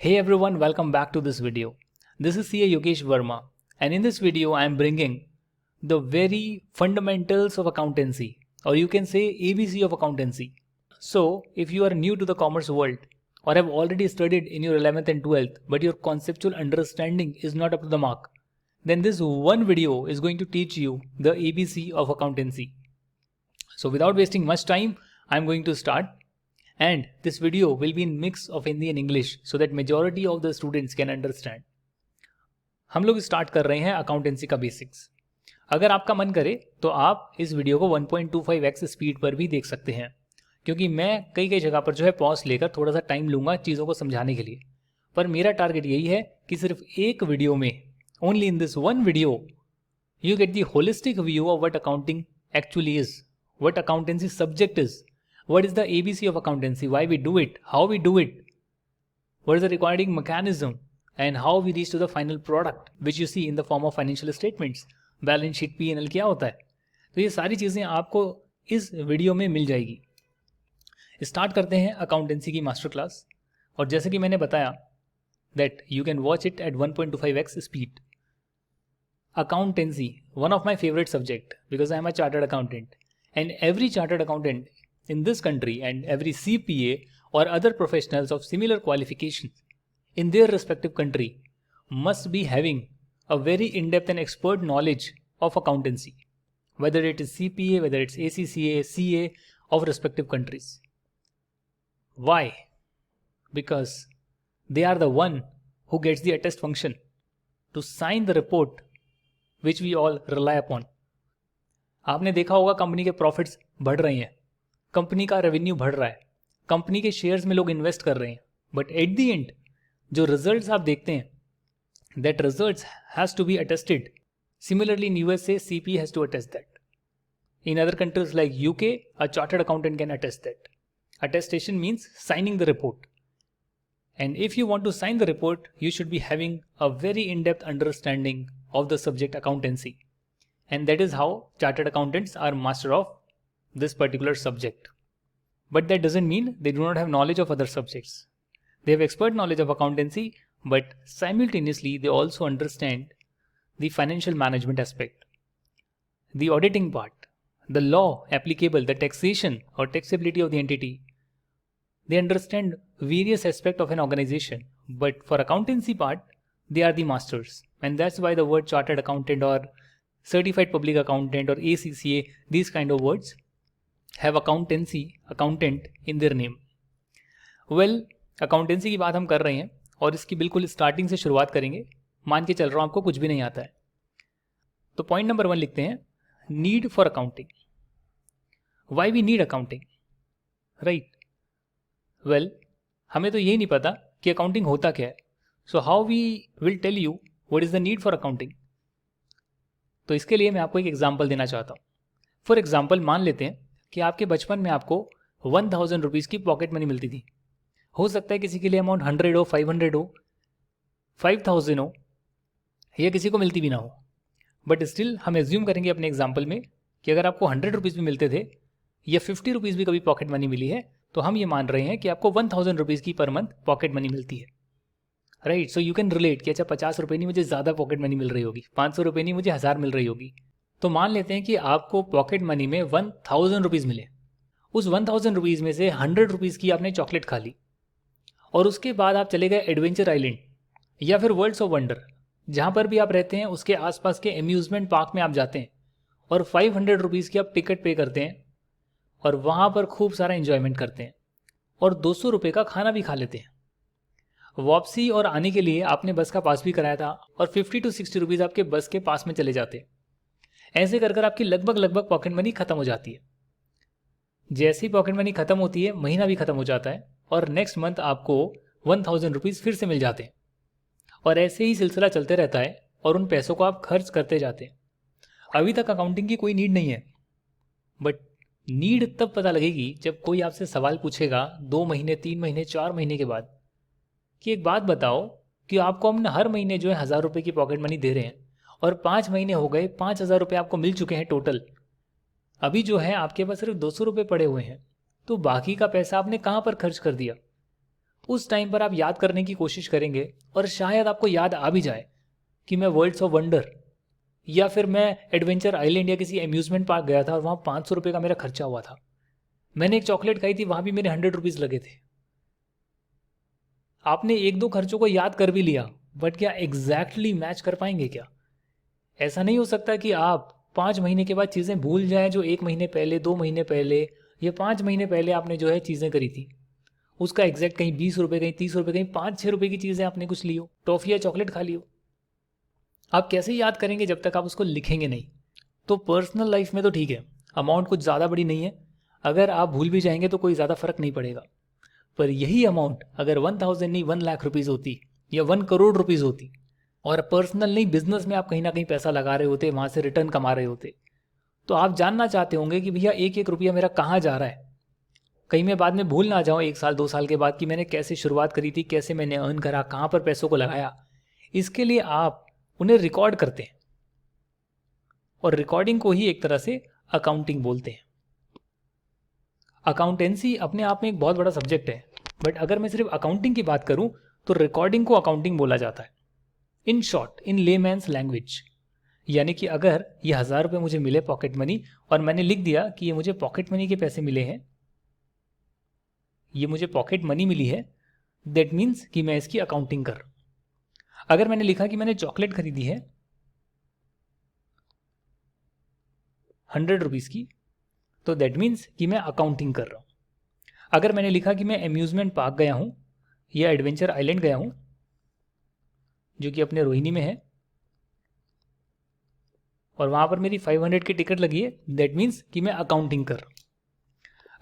Hey everyone, welcome back to this video. This is CA Yogesh Verma, and in this video I am bringing the very fundamentals of accountancy, or you can say ABC of accountancy. So, if you are new to the commerce world or have already studied in your 11th and 12th but your conceptual understanding is not up to the mark, then this one video is going to teach you the ABC of accountancy. So without wasting much time, I am going to start. And this video will be in mix of Hindi and English so that majority of the students can understand. हम लोग start कर रहे हैं accountancy का basics. अगर आपका मन करे तो आप इस वीडियो को 1.25x स्पीड पर भी देख सकते हैं, क्योंकि मैं कई जगह पर जो है पॉज लेकर थोड़ा सा टाइम लूंगा चीज़ों को समझाने के लिए. पर मेरा टारगेट यही है कि सिर्फ एक वीडियो में, only in this one video, you get the holistic view of what accounting actually is, what accountancy subject is. What is the ABC of accountancy? Why we do it? How we do it? What is the recording mechanism? And how we reach to the final product, which you see in the form of financial statements, balance sheet, P&L क्या होता है? तो ये सारी चीज़ें आपको इस video में मिल जाएगी. स्टार्ट करते हैं अकाउंटेंसी की मास्टर क्लास. और जैसे कि मैंने बताया that you can watch it at 1.25x speed. Accountancy, one of my favorite subject because I am a chartered accountant, and every chartered accountant in this country and every CPA or other professionals of similar qualifications in their respective country must be having a very in-depth and expert knowledge of accountancy, whether it is CPA, whether it's ACCA, CA of respective countries. Why? Because they are the one who gets the attest function to sign the report which we all rely upon. आपने देखा होगा company के profits बढ़ रहे हैं, company का revenue बढ़ रहा है, कंपनी के शेयर्स में लोग इन्वेस्ट कर रहे हैं, बट एट द एंड जो रिजल्ट्स आप देखते हैं, that results has to be attested. Similarly in USA CP has to attest that. In other countries like UK a chartered accountant can attest that. Attestation means signing the report. And if you want to sign the report you should be having a very in depth understanding of the subject accountancy, and that is how chartered accountants are master of this particular subject. But that doesn't mean they do not have knowledge of other subjects. They have expert knowledge of accountancy, but simultaneously they also understand the financial management aspect, the auditing part, the law applicable, the taxation or taxability of the entity. They understand various aspects of an organization, but for accountancy part, they are the masters. And that's why the word chartered accountant or certified public accountant or ACCA, these kind of words have accountancy, accountant in their name. Well, accountancy की बात हम कर रहे हैं और इसकी बिल्कुल starting से शुरुआत करेंगे. मान के चल रहा हूँ आपको कुछ भी नहीं आता है. तो पॉइंट नंबर 1 लिखते हैं, need for accounting. Why we need accounting, right? Well, हमें तो यही नहीं पता कि अकाउंटिंग होता क्या है. So how we will tell you what is the need for accounting. तो इसके लिए मैं आपको एक एग्जाम्पल देना चाहता हूँ. फॉर एग्जाम्पल मान लेते हैं कि आपके बचपन में आपको 1000 रुपीज़ की पॉकेट मनी मिलती थी. हो सकता है किसी के लिए अमाउंट 100 हो, 500 हो, 5000 हो, या किसी को मिलती भी ना हो. बट स्टिल हम एज्यूम करेंगे अपने एग्जाम्पल में कि अगर आपको 100 रुपीज़ भी मिलते थे या 50 रुपीज़ भी कभी पॉकेट मनी मिली है, तो हम ये मान रहे हैं कि आपको 1000 रुपीज़ की पर मंथ पॉकेट मनी मिलती है, right? So you can relate कि अच्छा 50 रुपये नहीं, मुझे ज़्यादा पॉकेट मनी मिल रही होगी, 500 रुपये नहीं, मुझे 1000 मिल रही होगी. तो मान लेते हैं कि आपको पॉकेट मनी में 1000 रुपीज़ मिले. उस 1000 रुपीज़ में से 100 रुपीज़ की आपने चॉकलेट खा ली, और उसके बाद आप चले गए एडवेंचर आइलैंड या फिर वर्ल्ड्स ऑफ वंडर, जहाँ पर भी आप रहते हैं उसके आसपास के अम्यूज़मेंट पार्क में आप जाते हैं और 500 रुपीज़ की आप टिकट पे करते हैं और वहाँ पर खूब सारा एंजॉयमेंट करते हैं और 200 रुपये का खाना भी खा लेते हैं. वापसी और आने के लिए आपने बस का पास भी कराया था और 50 to 60 रुपीज़ आपके बस के पास में चले जाते हैं. ऐसे कर आपकी लगभग पॉकेट मनी खत्म हो जाती है. जैसे ही पॉकेट मनी खत्म होती है, महीना भी खत्म हो जाता है और नेक्स्ट मंथ आपको 1000 रुपीज़ फिर से मिल जाते हैं. और ऐसे ही सिलसिला चलते रहता है और उन पैसों को आप खर्च करते जाते हैं. अभी तक अकाउंटिंग की कोई नीड नहीं है, बट नीड तब पता लगेगी जब कोई आपसे सवाल पूछेगा 2 महीने, 3 महीने, 4 महीने के बाद कि एक बात बताओ कि आपको हम हर महीने जो है 1000 रुपये की पॉकेट मनी दे रहे हैं और 5 महीने हो गए, 5000 रुपये आपको मिल चुके हैं टोटल. अभी जो है आपके पास सिर्फ 200 रुपये पड़े हुए हैं, तो बाकी का पैसा आपने कहाँ पर खर्च कर दिया? उस टाइम पर आप याद करने की कोशिश करेंगे और शायद आपको याद आ भी जाए कि मैं वर्ल्ड्स ऑफ वंडर या फिर मैं एडवेंचर आइलैंड या किसी अम्यूजमेंट पार्क गया था और वहाँ 500 रुपये का मेरा खर्चा हुआ था। मैंने एक चॉकलेट खाई थी, वहाँ भी मेरे 100 रुपीज़ लगे थे। आपने एक दो खर्चों को याद कर भी लिया, बट क्या एग्जैक्टली मैच कर पाएंगे क्या? ऐसा नहीं हो सकता कि आप 5 महीने के बाद चीज़ें भूल जाएं जो 1 महीने पहले, 2 महीने पहले या 5 महीने पहले आपने जो है चीज़ें करी थी। उसका एग्जैक्ट कहीं 20 रुपये, कहीं 30 रुपये, कहीं 5-6 रुपये की चीज़ें आपने कुछ ली हो, टॉफ़ी या चॉकलेट खा ली हो। आप कैसे याद करेंगे जब तक आप उसको लिखेंगे नहीं? तो पर्सनल लाइफ में तो ठीक है, अमाउंट कुछ ज़्यादा बड़ी नहीं है, अगर आप भूल भी जाएंगे तो कोई ज़्यादा फर्क नहीं पड़ेगा। पर यही अमाउंट अगर 1000 नहीं 1 लाख रुपीज़ होती या 1 करोड़ रुपीज़ होती, और पर्सनल नहीं बिजनेस में आप कहीं ना कहीं पैसा लगा रहे होते, वहाँ से रिटर्न कमा रहे होते, तो आप जानना चाहते होंगे कि भैया एक एक रुपया मेरा कहाँ जा रहा है, कहीं मैं बाद में भूल ना जाऊँ 1 साल 2 साल के बाद कि मैंने कैसे शुरुआत करी थी, कैसे मैंने अर्न करा, कहाँ पर पैसों को लगाया। इसके लिए आप उन्हें रिकॉर्ड करते हैं, और रिकॉर्डिंग को ही एक तरह से अकाउंटिंग बोलते हैं। अकाउंटेंसी अपने आप में एक बहुत बड़ा सब्जेक्ट है, बट अगर मैं सिर्फ अकाउंटिंग की बात करूं तो रिकॉर्डिंग को अकाउंटिंग बोला जाता है। In short, in layman's language, यानी कि अगर ये 1000 रुपये मुझे मिले पॉकेट मनी और मैंने लिख दिया कि ये मुझे पॉकेट मनी के पैसे मिले हैं, ये मुझे पॉकेट मनी मिली है, दैट मीन्स कि मैं इसकी अकाउंटिंग कर रहा हूं। अगर मैंने लिखा कि मैंने चॉकलेट खरीदी है 100 रुपीज़ की, तो दैट मीन्स कि मैं अकाउंटिंग कर रहा हूँ। अगर मैंने लिखा कि मैं अम्यूज़मेंट पार्क गया हूँ या एडवेंचर आइलैंड गया हूँ जो कि अपने रोहिणी में है, और वहाँ पर मेरी 500 की टिकट लगी है, दैट मीन्स कि मैं अकाउंटिंग कर रहा हूँ।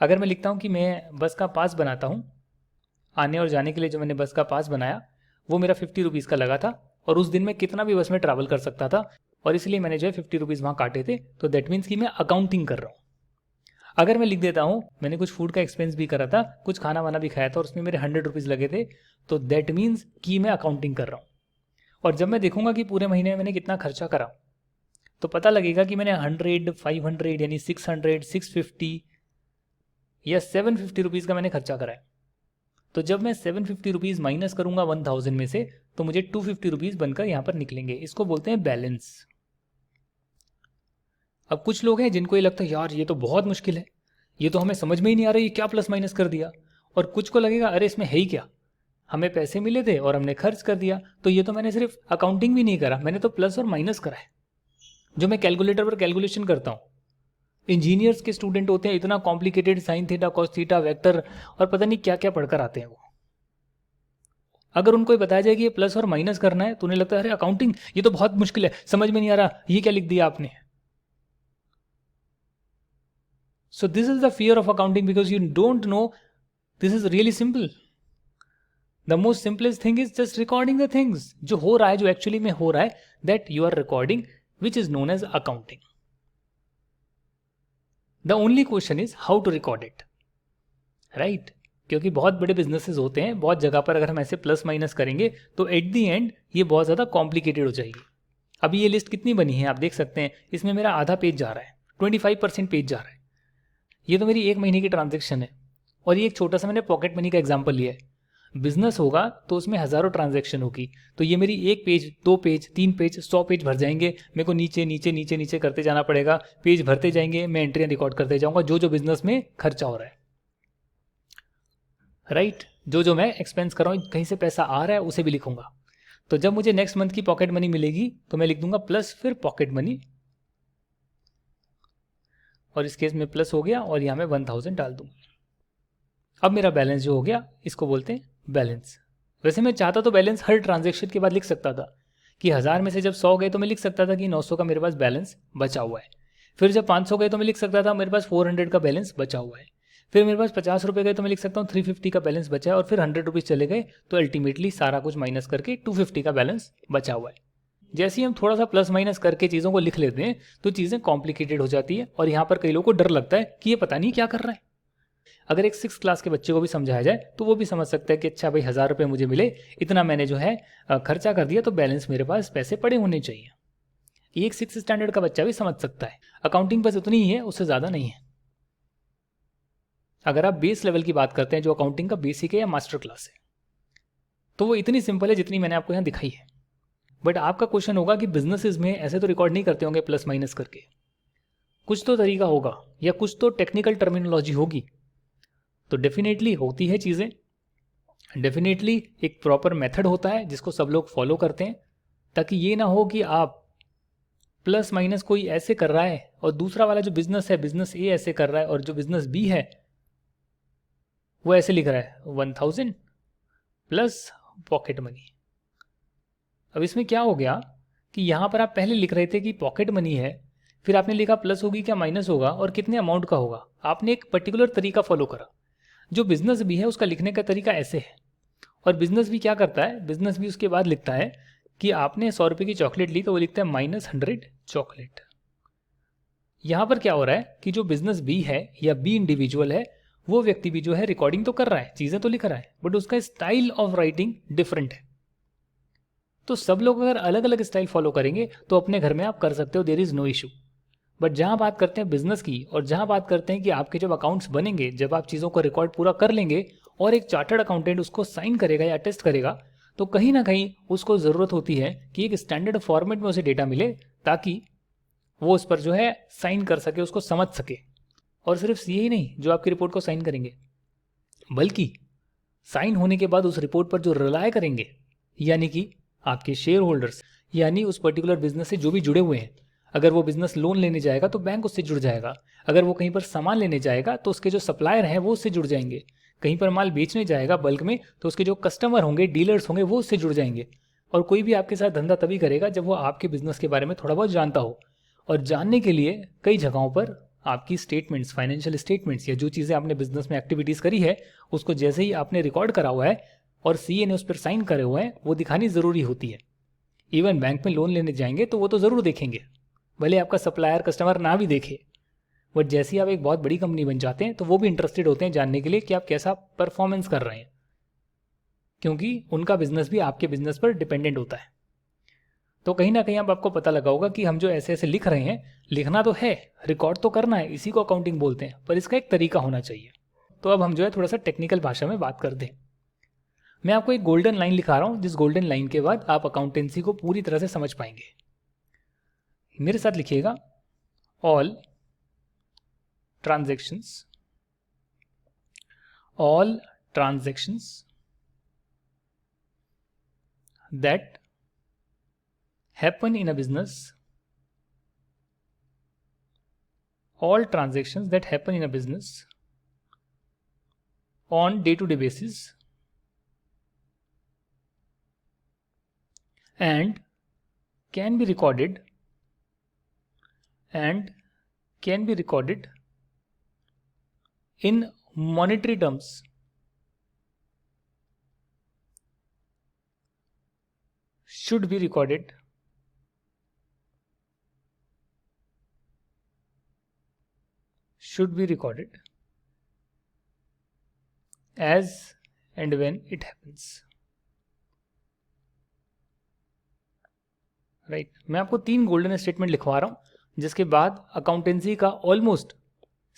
अगर मैं लिखता हूँ कि मैं बस का पास बनाता हूँ, आने और जाने के लिए जो मैंने बस का पास बनाया वो मेरा 50 रुपीज़ का लगा था, और उस दिन मैं कितना भी बस में ट्रैवल कर सकता था, और इसलिए मैंने जो है 50 रुपीज़ वहाँ काटे थे, तो दैट मीन्स कि मैं अकाउंटिंग कर रहा हूँ। अगर मैं लिख देता हूँ मैंने कुछ फूड का एक्सपेंस भी करा था, कुछ खाना वाना भी खाया था और उसमें मेरे 100 रुपीज़ लगे थे, तो दैट मीन्स कि मैं अकाउंटिंग कर रहा हूँ। और जब मैं देखूंगा कि पूरे महीने में मैंने कितना खर्चा करा, तो पता लगेगा कि मैंने 100, 500 यानी 600, 650 या 750 रुपीज़ का मैंने खर्चा करा है। तो जब मैं 750 रुपीज़ माइनस करूंगा 1000 में से, तो मुझे 250 रुपीज़ बनकर यहाँ पर निकलेंगे। इसको बोलते हैं बैलेंस। अब कुछ लोग हैं जिनको ये लगता है यार ये तो बहुत मुश्किल है, ये तो हमें समझ में ही नहीं आ रहा ये क्या प्लस माइनस कर दिया, और कुछ को लगेगा अरे इसमें है ही क्या, हमें पैसे मिले थे और हमने खर्च कर दिया, तो ये तो मैंने सिर्फ अकाउंटिंग भी नहीं करा, मैंने तो प्लस और माइनस करा है। जो मैं कैलकुलेटर पर कैलकुलेशन करता हूँ, इंजीनियर्स के स्टूडेंट होते हैं, इतना complicated sine theta cos theta vector और पता नहीं क्या क्या पढ़कर आते हैं वो। अगर उनको ये बताया जाए कि ये प्लस और माइनस करना है, तो उन्हें लगता है अरे अकाउंटिंग ये तो बहुत मुश्किल है, समझ में नहीं आ रहा, ये क्या लिख दिया आपने। So this is the fear of accounting, because you don't know this is really simple. The most simplest thing is just recording the things. जो हो रहा है, जो एक्चुअली में हो रहा है, that you are recording, which is known as accounting. The only question is how to record it, right? क्योंकि बहुत बड़े बिजनेसेस होते हैं, बहुत जगह पर अगर हम ऐसे प्लस माइनस करेंगे तो एट दी एंड ये बहुत ज़्यादा कॉम्प्लिकेटेड हो जाएगी। अभी ये लिस्ट कितनी बनी है आप देख सकते हैं, इसमें मेरा आधा पेज जा रहा है, 25% पेज जा रहा है। ये तो मेरी 1 महीने की ट्रांजैक्शन है, और ये एक छोटा सा मैंने पॉकेट मनी का एग्जांपल लिया है। बिजनेस होगा तो उसमें हज़ारों ट्रांजैक्शन होगी, तो ये मेरी 1 पेज, 2 पेज, 3 पेज, 100 पेज भर जाएंगे। मेरे को नीचे नीचे नीचे नीचे करते जाना पड़ेगा, पेज भरते जाएंगे, मैं एंट्रियाँ रिकॉर्ड करते जाऊँगा जो जो बिजनेस में खर्चा हो रहा है, राइट? जो जो मैं एक्सपेंस कर रहा हूँ, कहीं से पैसा आ रहा है उसे भी लिखूंगा। तो जब मुझे नेक्स्ट मंथ की पॉकेट मनी मिलेगी तो मैं लिख दूंगा प्लस फिर पॉकेट मनी, और इस केस में प्लस हो गया और यहाँ मैं 1000 डाल दूंगा। अब मेरा बैलेंस जो हो गया इसको बोलते हैं बैलेंस। वैसे मैं चाहता तो बैलेंस हर ट्रांजेक्शन के बाद लिख सकता था कि 1000 में से जब 100 गए तो मैं लिख सकता था कि 900 का मेरे पास बैलेंस बचा हुआ है। फिर जब 500 गए तो मैं लिख सकता था मेरे पास 400 का बैलेंस बचा हुआ है। फिर मेरे पास 50 रुपये गए तो मैं लिख सकता हूँ 350 का बैलेंस बचा है। और फिर 100 रुपीज़ चले गए तो अल्टीमेटली सारा कुछ माइनस करके 250 का बैलेंस बचा हुआ है। जैसे ही हम थोड़ा सा प्लस माइनस करके चीज़ों को लिख लेते हैं तो चीज़ें कॉम्प्लिकेटेड हो जाती है, और यहाँ पर कई लोगों को डर लगता है कि ये पता नहीं क्या कर रहा है। अगर एक 6th क्लास के बच्चे को भी समझाया जाए तो वो भी समझ सकता है कि अच्छा भाई 1000 रुपये मुझे मिले, इतना मैंने जो है खर्चा कर दिया, तो बैलेंस मेरे पास पैसे पड़े होने चाहिए। एक 6th स्टैंडर्ड का बच्चा भी समझ सकता है। अकाउंटिंग बस उतनी ही है, उससे ज़्यादा नहीं है। अगर आप बेस लेवल की बात करते हैं, जो अकाउंटिंग का बेसिक है या मास्टर क्लास है, तो वो इतनी सिंपल है जितनी मैंने आपको यहाँ दिखाई है। बट आपका क्वेश्चन होगा कि बिजनेसेस में ऐसे तो रिकॉर्ड नहीं करते होंगे प्लस माइनस करके, कुछ तो तरीका होगा या कुछ तो टेक्निकल टर्मिनोलॉजी होगी। तो डेफिनेटली होती है चीज़ें, डेफिनेटली एक प्रॉपर मेथड होता है जिसको सब लोग फॉलो करते हैं, ताकि ये ना हो कि आप प्लस माइनस कोई ऐसे कर रहा है और दूसरा वाला जो बिजनेस है, बिजनेस ए ऐसे कर रहा है और जो बिजनेस बी है वो ऐसे लिख रहा है 1000 प्लस पॉकेट मनी। अब इसमें क्या हो गया कि यहाँ पर आप पहले लिख रहे थे कि पॉकेट मनी है, फिर आपने लिखा प्लस होगी क्या माइनस होगा और कितने अमाउंट का होगा। आपने एक पर्टिकुलर तरीका फॉलो करा। जो बिजनेस भी है उसका लिखने का तरीका ऐसे है, और बिजनेस भी क्या करता है, बिजनेस भी उसके बाद लिखता है कि आपने 100 रुपये की चॉकलेट ली तो वो लिखता है -100 चॉकलेट। यहाँ पर क्या हो रहा है कि जो बिजनेस बी है या बी इंडिविजुअल है, वो व्यक्ति भी जो है रिकॉर्डिंग तो कर रहा है, चीज़ें तो लिख रहा है, बट उसका स्टाइल ऑफ राइटिंग डिफरेंट है। तो सब लोग अगर अलग अलग स्टाइल फॉलो करेंगे तो अपने घर में आप कर सकते हो, there is no issue. But जहाँ बात करते हैं बिजनेस की और जहाँ बात करते हैं कि आपके जब अकाउंट्स बनेंगे, जब आप चीज़ों को रिकॉर्ड पूरा कर लेंगे और एक चार्टर्ड अकाउंटेंट उसको साइन करेगा या टेस्ट करेगा, तो कहीं ना कहीं उसको ज़रूरत होती है कि एक स्टैंडर्ड फॉर्मेट में उसे डेटा मिले, ताकि वो उस पर जो है साइन कर सके, उसको समझ सके। और सिर्फ यही नहीं जो आपकी रिपोर्ट को साइन करेंगे, बल्कि साइन होने के बाद उस रिपोर्ट पर जो रिलाय करेंगे, यानी कि आपके शेयर होल्डर्स, यानी उस पर्टिकुलर बिजनेस से जो भी जुड़े हुए हैं। अगर वो बिजनेस लोन लेने जाएगा तो बैंक उससे जुड़ जाएगा, अगर वो कहीं पर सामान लेने जाएगा तो उसके जो सप्लायर हैं वो उससे जुड़ जाएंगे, कहीं पर माल बेचने जाएगा बल्क में तो उसके जो कस्टमर होंगे, डीलर्स होंगे, वो उससे जुड़ जाएंगे। और कोई भी आपके साथ धंधा तभी करेगा जब वो आपके बिजनेस के बारे में थोड़ा बहुत जानता हो। और जानने के लिए कई जगहों पर आपकी स्टेटमेंट्स, फाइनेंशियल स्टेटमेंट्स या जो चीज़ें आपने बिजनेस में एक्टिविटीज़ करी है उसको जैसे ही आपने रिकॉर्ड करा हुआ है और सीए ने उस पर साइन करे हुए हैं, वो दिखानी ज़रूरी होती है। इवन बैंक में लोन लेने जाएंगे तो वो तो ज़रूर देखेंगे, भले आपका सप्लायर कस्टमर ना भी देखे, बट जैसे ही आप एक बहुत बड़ी कंपनी बन जाते हैं तो वो भी इंटरेस्टेड होते हैं जानने के लिए कि आप कैसा परफॉर्मेंस कर रहे हैं, क्योंकि उनका बिजनेस भी आपके बिजनेस पर डिपेंडेंट होता है। तो कहीं ना कहीं अब आपको पता लगा होगा कि हम जो ऐसे ऐसे लिख रहे हैं, लिखना तो है, रिकॉर्ड तो करना है, इसी को अकाउंटिंग बोलते हैं, पर इसका एक तरीका होना चाहिए। तो अब हम जो है थोड़ा सा टेक्निकल भाषा में बात करते हैं। मैं आपको एक गोल्डन लाइन लिखा रहा हूं, जिस गोल्डन लाइन के बाद आप अकाउंटेंसी को पूरी तरह से समझ पाएंगे। मेरे साथ लिखिएगा, all transactions that happen in a business, all transactions that happen in a business on day-to-day basis and can be recorded in monetary terms should be recorded as and when it happens. Right मैं आपको 3 golden statement लिखवा रहा हूं, जिसके बाद accountancy का almost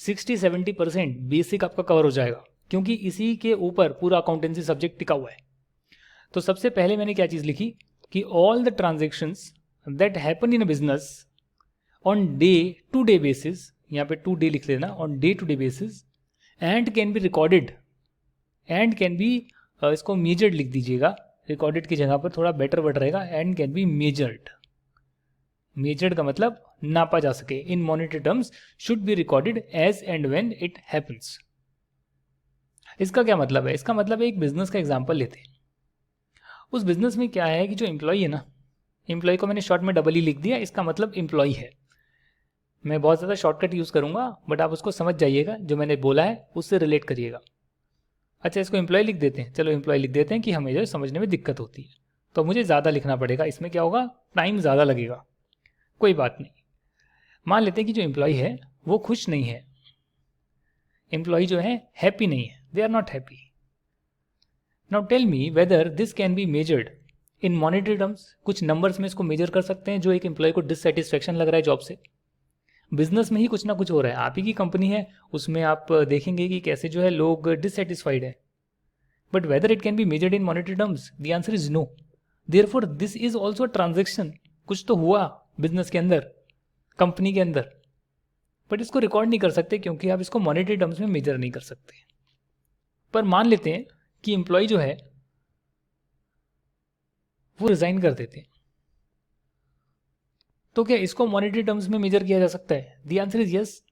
60-70% basic आपका cover हो जाएगा, क्योंकि इसी के ऊपर पूरा अकाउंटेंसी सब्जेक्ट टिका हुआ है। तो सबसे पहले मैंने क्या चीज़ लिखी कि all the transactions that happen in a business on day to day basis, यहाँ पे 2 डे लिख लेना, on day to day basis, and can be recorded, and can be इसको मेजर्ड लिख दीजिएगा, रिकॉर्डेड की जगह पर थोड़ा बेटर वर्ड रहेगा, and can be measured. Measured का मतलब नापा जा सके, in monetary terms should be recorded as and when it happens. इसका क्या मतलब है? इसका मतलब है एक बिजनेस का एग्जांपल लेते हैं। उस बिजनेस में क्या है कि जो एम्प्लॉय है ना, एम्प्लॉय को मैंने शॉर्ट में डबल ही लिख दिया, इसका मतलब एम्प्लॉय है। मैं बहुत ज़्यादा शॉर्टकट यूज़ करूंगा, बट आप उसको समझ जाइएगा, जो मैंने बोला है उससे रिलेट करिएगा। अच्छा, इसको एम्प्लॉय लिख देते हैं, चलो एम्प्लॉय लिख देते हैं कि हमें जो समझने में दिक्कत होती है, तो मुझे ज़्यादा लिखना पड़ेगा, इसमें क्या होगा, टाइम ज़्यादा लगेगा। कोई बात नहीं, मान लेते हैं कि जो एम्प्लॉय है वो खुश नहीं है, एम्प्लॉय जो है हैप्पी नहीं है, they are not happy. Now tell me whether this can be measured in monetary terms. कुछ नंबर्स में इसको मेजर कर सकते हैं, जो एक एम्प्लॉय को डिससेटिस्फेक्शन लग रहा है जॉब से। बिजनेस में ही कुछ ना कुछ हो रहा है, आप ही की कंपनी है, उसमें आप देखेंगे कि कैसे जो है लोग डिससेटिस्फाइड है, but whether it can be measured in monetary terms, the answer is no. Therefore this is also transaction. कुछ तो हुआ बिजनेस के अंदर, कंपनी के अंदर, बट इसको रिकॉर्ड नहीं कर सकते क्योंकि आप इसको मॉनेटरी टर्म्स में मेजर नहीं कर सकते. पर मान लेते हैं कि एम्प्लॉय जो है वो रिजाइन कर देते हैं, तो क्या इसको मॉनेटरी टर्म्स में मेजर किया जा सकता है? The answer is yes.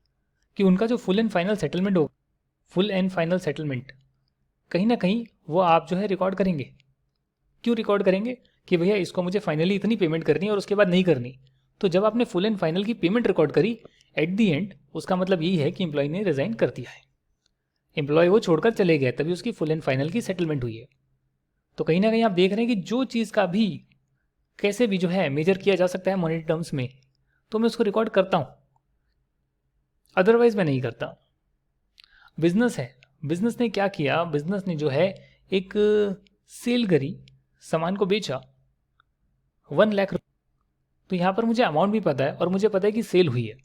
कि उनका जो फुल एंड फाइनल सेटलमेंट होगा, फुल एंड फाइनल सेटलमेंट कहीं ना कहीं वो आप जो है रिकॉर्ड करेंगे. क्यों रिकॉर्ड करेंगे? कि भैया इसको मुझे फाइनली इतनी पेमेंट करनी है और उसके बाद नहीं करनी. तो जब आपने फुल एंड फाइनल की पेमेंट रिकॉर्ड करी एट दी एंड, उसका मतलब यही है कि एम्प्लॉय ने रिजाइन कर दिया है, एम्प्लॉय वो छोड़कर चले गए, तभी उसकी फुल एंड फाइनल की सेटलमेंट हुई है. तो कहीं ना कहीं आप देख रहे हैं कि जो चीज़ का भी कैसे भी जो है मेजर किया जा सकता है मॉनेटरी टर्म्स में, तो मैं उसको रिकॉर्ड करता हूँ, अदरवाइज मैं नहीं करता. बिजनेस है, बिजनेस ने क्या किया, बिजनेस ने जो है एक सेल करी, सामान को बेचा 1 लाख रुपये. तो यहाँ पर मुझे अमाउंट भी पता है और मुझे पता है कि सेल हुई है,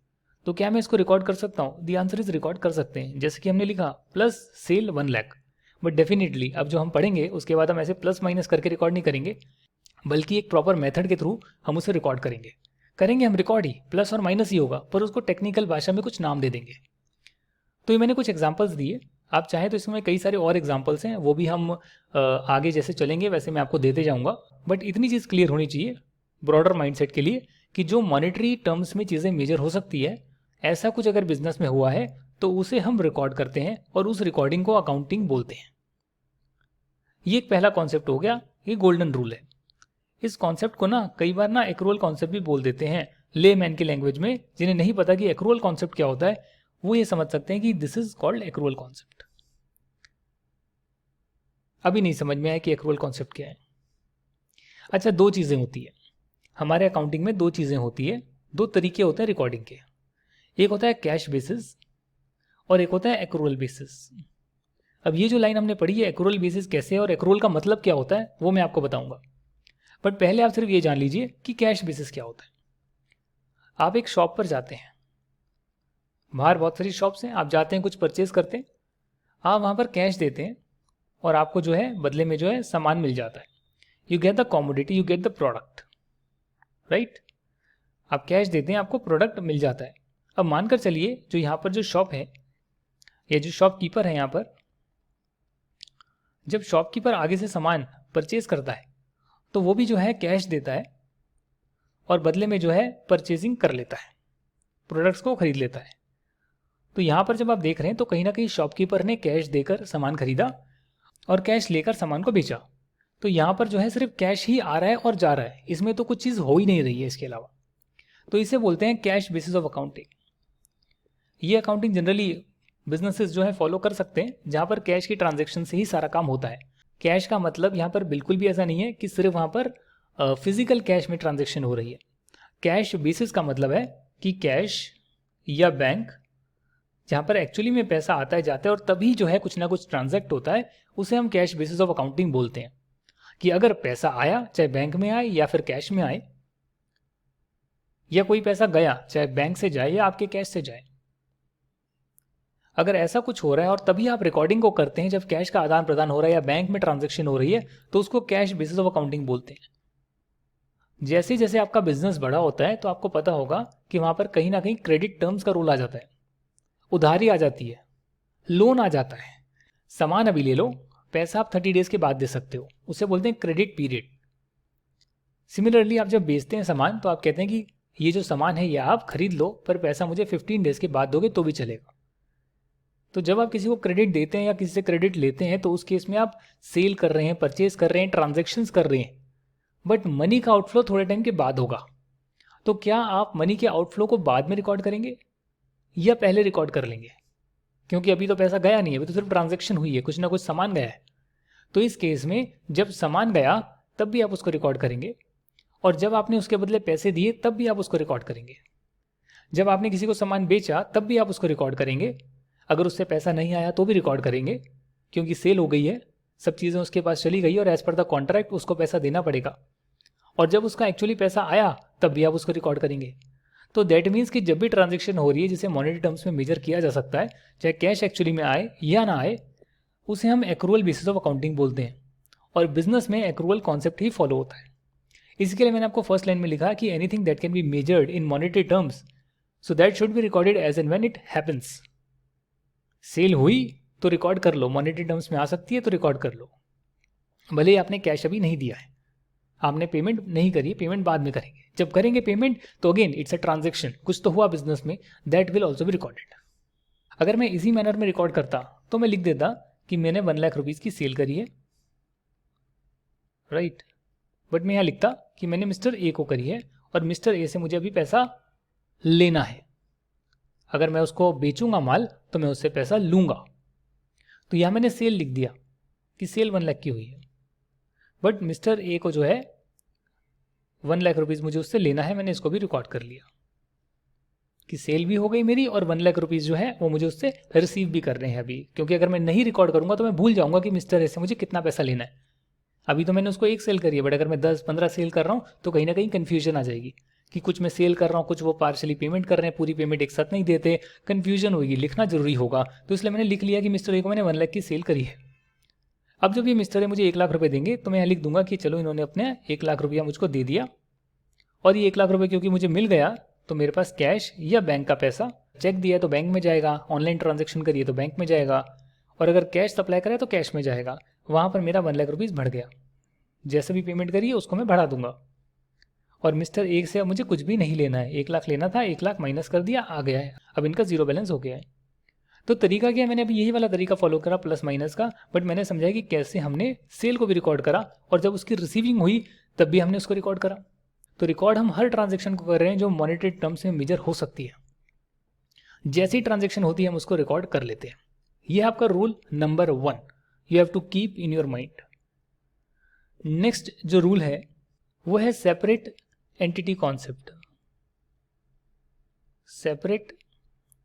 तो क्या मैं इसको रिकॉर्ड कर सकता हूँ? द आंसर इज रिकॉर्ड कर सकते हैं. जैसे कि हमने लिखा plus sale 1 lakh. But definitely अब जो हम पढ़ेंगे उसके बाद हम ऐसे प्लस माइनस करके रिकॉर्ड नहीं करेंगे, बल्कि एक प्रॉपर मेथड के थ्रू हम उसे रिकॉर्ड करेंगे हम रिकॉर्ड ही प्लस और माइनस ही होगा, पर उसको टेक्निकल भाषा में कुछ नाम दे देंगे. तो ये मैंने कुछ एग्जांपल्स दिए, आप चाहें तो इसमें कई सारे और एग्जांपल्स हैं, वो भी हम आगे जैसे चलेंगे वैसे मैं आपको देते जाऊंगा. बट इतनी चीज़ क्लियर होनी चाहिए ब्रॉडर माइंडसेट के लिए कि जो मॉनेटरी टर्म्स में चीज़ें मेजर हो सकती है, ऐसा कुछ अगर बिजनेस में हुआ है तो उसे हम रिकॉर्ड करते हैं और उस रिकॉर्डिंग को अकाउंटिंग बोलते हैं. ये एक पहला कॉन्सेप्ट हो गया, ये गोल्डन रूल है. इस कॉन्सेप्ट को ना कई बार ना एक्रूअल कॉन्सेप्ट भी बोल देते हैं ले मैन की लैंग्वेज में. जिन्हें नहीं पता कि एक्रूअल कॉन्सेप्ट क्या होता है, वो ये समझ सकते हैं कि this is called accrual concept. अभी नहीं समझ में आया कि एक्रूअल कॉन्सेप्ट क्या है. अच्छा, दो चीज़ें होती है हमारे अकाउंटिंग में, दो चीज़ें होती है, दो तरीके होते हैं रिकॉर्डिंग के. एक होता है कैश बेसिस और एक होता है एक्रूअल बेसिस. अब ये जो लाइन हमने पढ़ी है एक्रूअल बेसिस कैसे है और एक्रूअल का मतलब क्या होता है वो मैं आपको बताऊंगा. बट पहले आप सिर्फ ये जान लीजिए कि कैश बेसिस क्या होता है. आप एक शॉप पर जाते हैं, बाहर बहुत सारी शॉप्स हैं, आप जाते हैं कुछ परचेज करते हैं, आप वहाँ पर कैश देते हैं और आपको जो है बदले में जो है सामान मिल जाता है. You get the commodity, you get the product, right. आप कैश देते हैं, आपको प्रोडक्ट मिल जाता है. अब मानकर चलिए जो यहाँ पर जो शॉप है या जो शॉपकीपर है, यहाँ पर जब शॉपकीपर आगे से सामान परचेज करता है तो वो भी जो है कैश देता है और बदले में जो है परचेजिंग कर लेता है, प्रोडक्ट्स को खरीद लेता है. तो यहाँ पर जब आप देख रहे हैं तो कहीं ना कहीं शॉपकीपर ने कैश देकर सामान खरीदा और कैश लेकर सामान को बेचा. तो यहाँ पर जो है सिर्फ कैश ही आ रहा है और जा रहा है, इसमें तो कुछ चीज़ हो ही नहीं रही है इसके अलावा. तो इसे बोलते हैं कैश बेसिस ऑफ अकाउंटिंग. ये अकाउंटिंग जनरली बिजनेसेस जो है फॉलो कर सकते हैं, जहाँ पर कैश की ट्रांजेक्शन से ही सारा काम होता है. कैश का मतलब यहाँ पर बिल्कुल भी ऐसा नहीं है कि सिर्फ वहाँ पर फिजिकल कैश में ट्रांजेक्शन हो रही है. कैश बेसिस का मतलब है कि कैश या बैंक जहाँ पर एक्चुअली में पैसा आता है जाता है और तभी जो है कुछ ना कुछ ट्रांजैक्ट होता है, उसे हम कैश बेसिस ऑफ अकाउंटिंग बोलते हैं. कि अगर पैसा आया चाहे बैंक में आए या फिर कैश में आए, या कोई पैसा गया चाहे बैंक से जाए या आपके कैश से जाए, अगर ऐसा कुछ हो रहा है और तभी आप रिकॉर्डिंग को करते हैं जब कैश का आदान प्रदान हो रहा है या बैंक में ट्रांजैक्शन हो रही है, तो उसको कैश बेसिस ऑफ अकाउंटिंग बोलते हैं. जैसे जैसे आपका बिजनेस बड़ा होता है तो आपको पता होगा कि वहाँ पर कहीं ना कहीं क्रेडिट टर्म्स का रूल आ जाता है, उधारी आ जाती है, लोन आ जाता है. सामान अभी ले लो, पैसा आप 30 डेज के बाद दे सकते हो, उसे बोलते हैं क्रेडिट पीरियड. सिमिलरली आप जब बेचते हैं सामान तो आप कहते हैं कि ये जो सामान है ये आप खरीद लो, पर पैसा मुझे 15 डेज के बाद दोगे तो भी चलेगा. तो जब आप किसी को क्रेडिट देते हैं या किसी से क्रेडिट लेते हैं तो उस केस में आप सेल कर रहे हैं, परचेज कर रहे हैं, ट्रांजेक्शन्स कर रहे हैं, बट मनी का आउटफ्लो थोड़े टाइम के बाद होगा. तो क्या आप मनी के आउटफ्लो को बाद में रिकॉर्ड करेंगे या पहले रिकॉर्ड कर लेंगे? क्योंकि अभी तो पैसा गया नहीं है, अभी तो सिर्फ ट्रांजैक्शन हुई है, कुछ ना कुछ सामान गया है. तो इस केस में जब सामान गया तब भी आप उसको रिकॉर्ड करेंगे, और जब आपने उसके बदले पैसे दिए तब भी आप उसको रिकॉर्ड करेंगे. जब आपने किसी को सामान बेचा तब भी आप उसको रिकॉर्ड करेंगे. अगर उससे पैसा नहीं आया तो भी रिकॉर्ड करेंगे, क्योंकि सेल हो गई है, सब चीज़ें उसके पास चली गई और एज पर द कॉन्ट्रैक्ट उसको पैसा देना पड़ेगा. और जब उसका एक्चुअली पैसा आया तब भी आप उसको रिकॉर्ड करेंगे. तो दैट मीन्स कि जब भी ट्रांजैक्शन हो रही है जिसे मॉनेटरी टर्म्स में मेजर किया जा सकता है, चाहे कैश एक्चुअली में आए या ना आए, उसे हम एक्रूअल बेसिस ऑफ अकाउंटिंग बोलते हैं, और बिजनेस में एक्रूअल कॉन्सेप्ट ही फॉलो होता है। इसके लिए मैंने आपको फर्स्ट लाइन में लिखा कि anything that can be measured in monetary terms so that should be recorded as and when it happens. Sale हुई तो रिकॉर्ड कर लो, मॉनेटरी टर्म्स में आ सकती है तो रिकॉर्ड कर लो। भले ही आपने कैश अभी नहीं दिया है, आपने पेमेंट नहीं करी, पेमेंट बाद में करेंगे, जब करेंगे पेमेंट तो अगेन इट्स अ ट्रांजेक्शन, कुछ तो हुआ बिजनेस में, that will also be recorded. अगर मैं इसी मैनर में रिकॉर्ड करता तो मैं लिख देता कि मैंने 1 लाख रुपीज़ की सेल करी है, राइट। बट मैं यहाँ लिखता कि मैंने मिस्टर ए को करी है और मिस्टर ए से मुझे अभी पैसा लेना है। अगर मैं उसको बेचूंगा माल तो मैं उससे पैसा लूंगा। तो यहाँ मैंने सेल लिख दिया कि सेल 1 लाख की हुई है, बट मिस्टर ए को जो है 1 लाख रुपीज़ मुझे उससे लेना है, मैंने इसको भी रिकॉर्ड कर लिया कि सेल भी हो गई मेरी और 1 लाख रुपीज़ जो है वो मुझे उससे रिसीव भी कर रहे हैं अभी। क्योंकि अगर मैं नहीं रिकॉर्ड करूंगा तो मैं भूल जाऊंगा कि मिस्टर ए से मुझे कितना पैसा लेना है। अभी तो मैंने उसको एक सेल करी है, बट अगर मैं 10-15 सेल कर रहा हूँ तो कहीं ना कहीं कन्फ्यूजन आ जाएगी कि कुछ मैं सेल कर रहा हूँ, कुछ वो पार्शली पेमेंट कर रहे हैं, पूरी पेमेंट एक साथ नहीं देते, कन्फ्यूजन होगी, लिखना जरूरी होगा। तो इसलिए मैंने लिख लिया कि मिस्टर ए को मैंने 1 लाख की सेल करी है। अब जब ये मिस्टर ए मुझे 1 लाख रुपए देंगे तो मैं यहाँ लिख दूंगा कि चलो इन्होंने अपने 1 लाख रुपया मुझको दे दिया, और ये 1 लाख रुपए क्योंकि मुझे मिल गया तो मेरे पास कैश या बैंक का पैसा, चेक दिया तो बैंक में जाएगा, ऑनलाइन ट्रांजेक्शन करिए तो बैंक में जाएगा, और अगर कैश सप्लाई करे तो कैश में जाएगा। वहाँ पर मेरा 1 लाख रुपीज़ बढ़ गया, जैसे भी पेमेंट करिए उसको मैं बढ़ा दूंगा। और मिस्टर ए से अब मुझे कुछ भी नहीं लेना है, 1 लाख लेना था, 1 लाख माइनस कर दिया, आ गया है, अब इनका जीरो बैलेंस हो गया है। तो तरीका क्या है, मैंने अभी यही वाला तरीका फॉलो करा प्लस माइनस का, बट मैंने समझाया कि कैसे हमने सेल को भी रिकॉर्ड करा और जब उसकी रिसीविंग हुई तब भी हमने उसको रिकॉर्ड करा। तो रिकॉर्ड हम हर ट्रांजेक्शन को कर रहे हैं जो मॉनेटरी टर्म्स में मेजर हो सकती है। जैसी ट्रांजेक्शन होती है हम उसको रिकॉर्ड कर लेते हैं। यह आपका rule number 1 you have to keep in your mind. Next जो रूल है वो है separate entity concept. Separate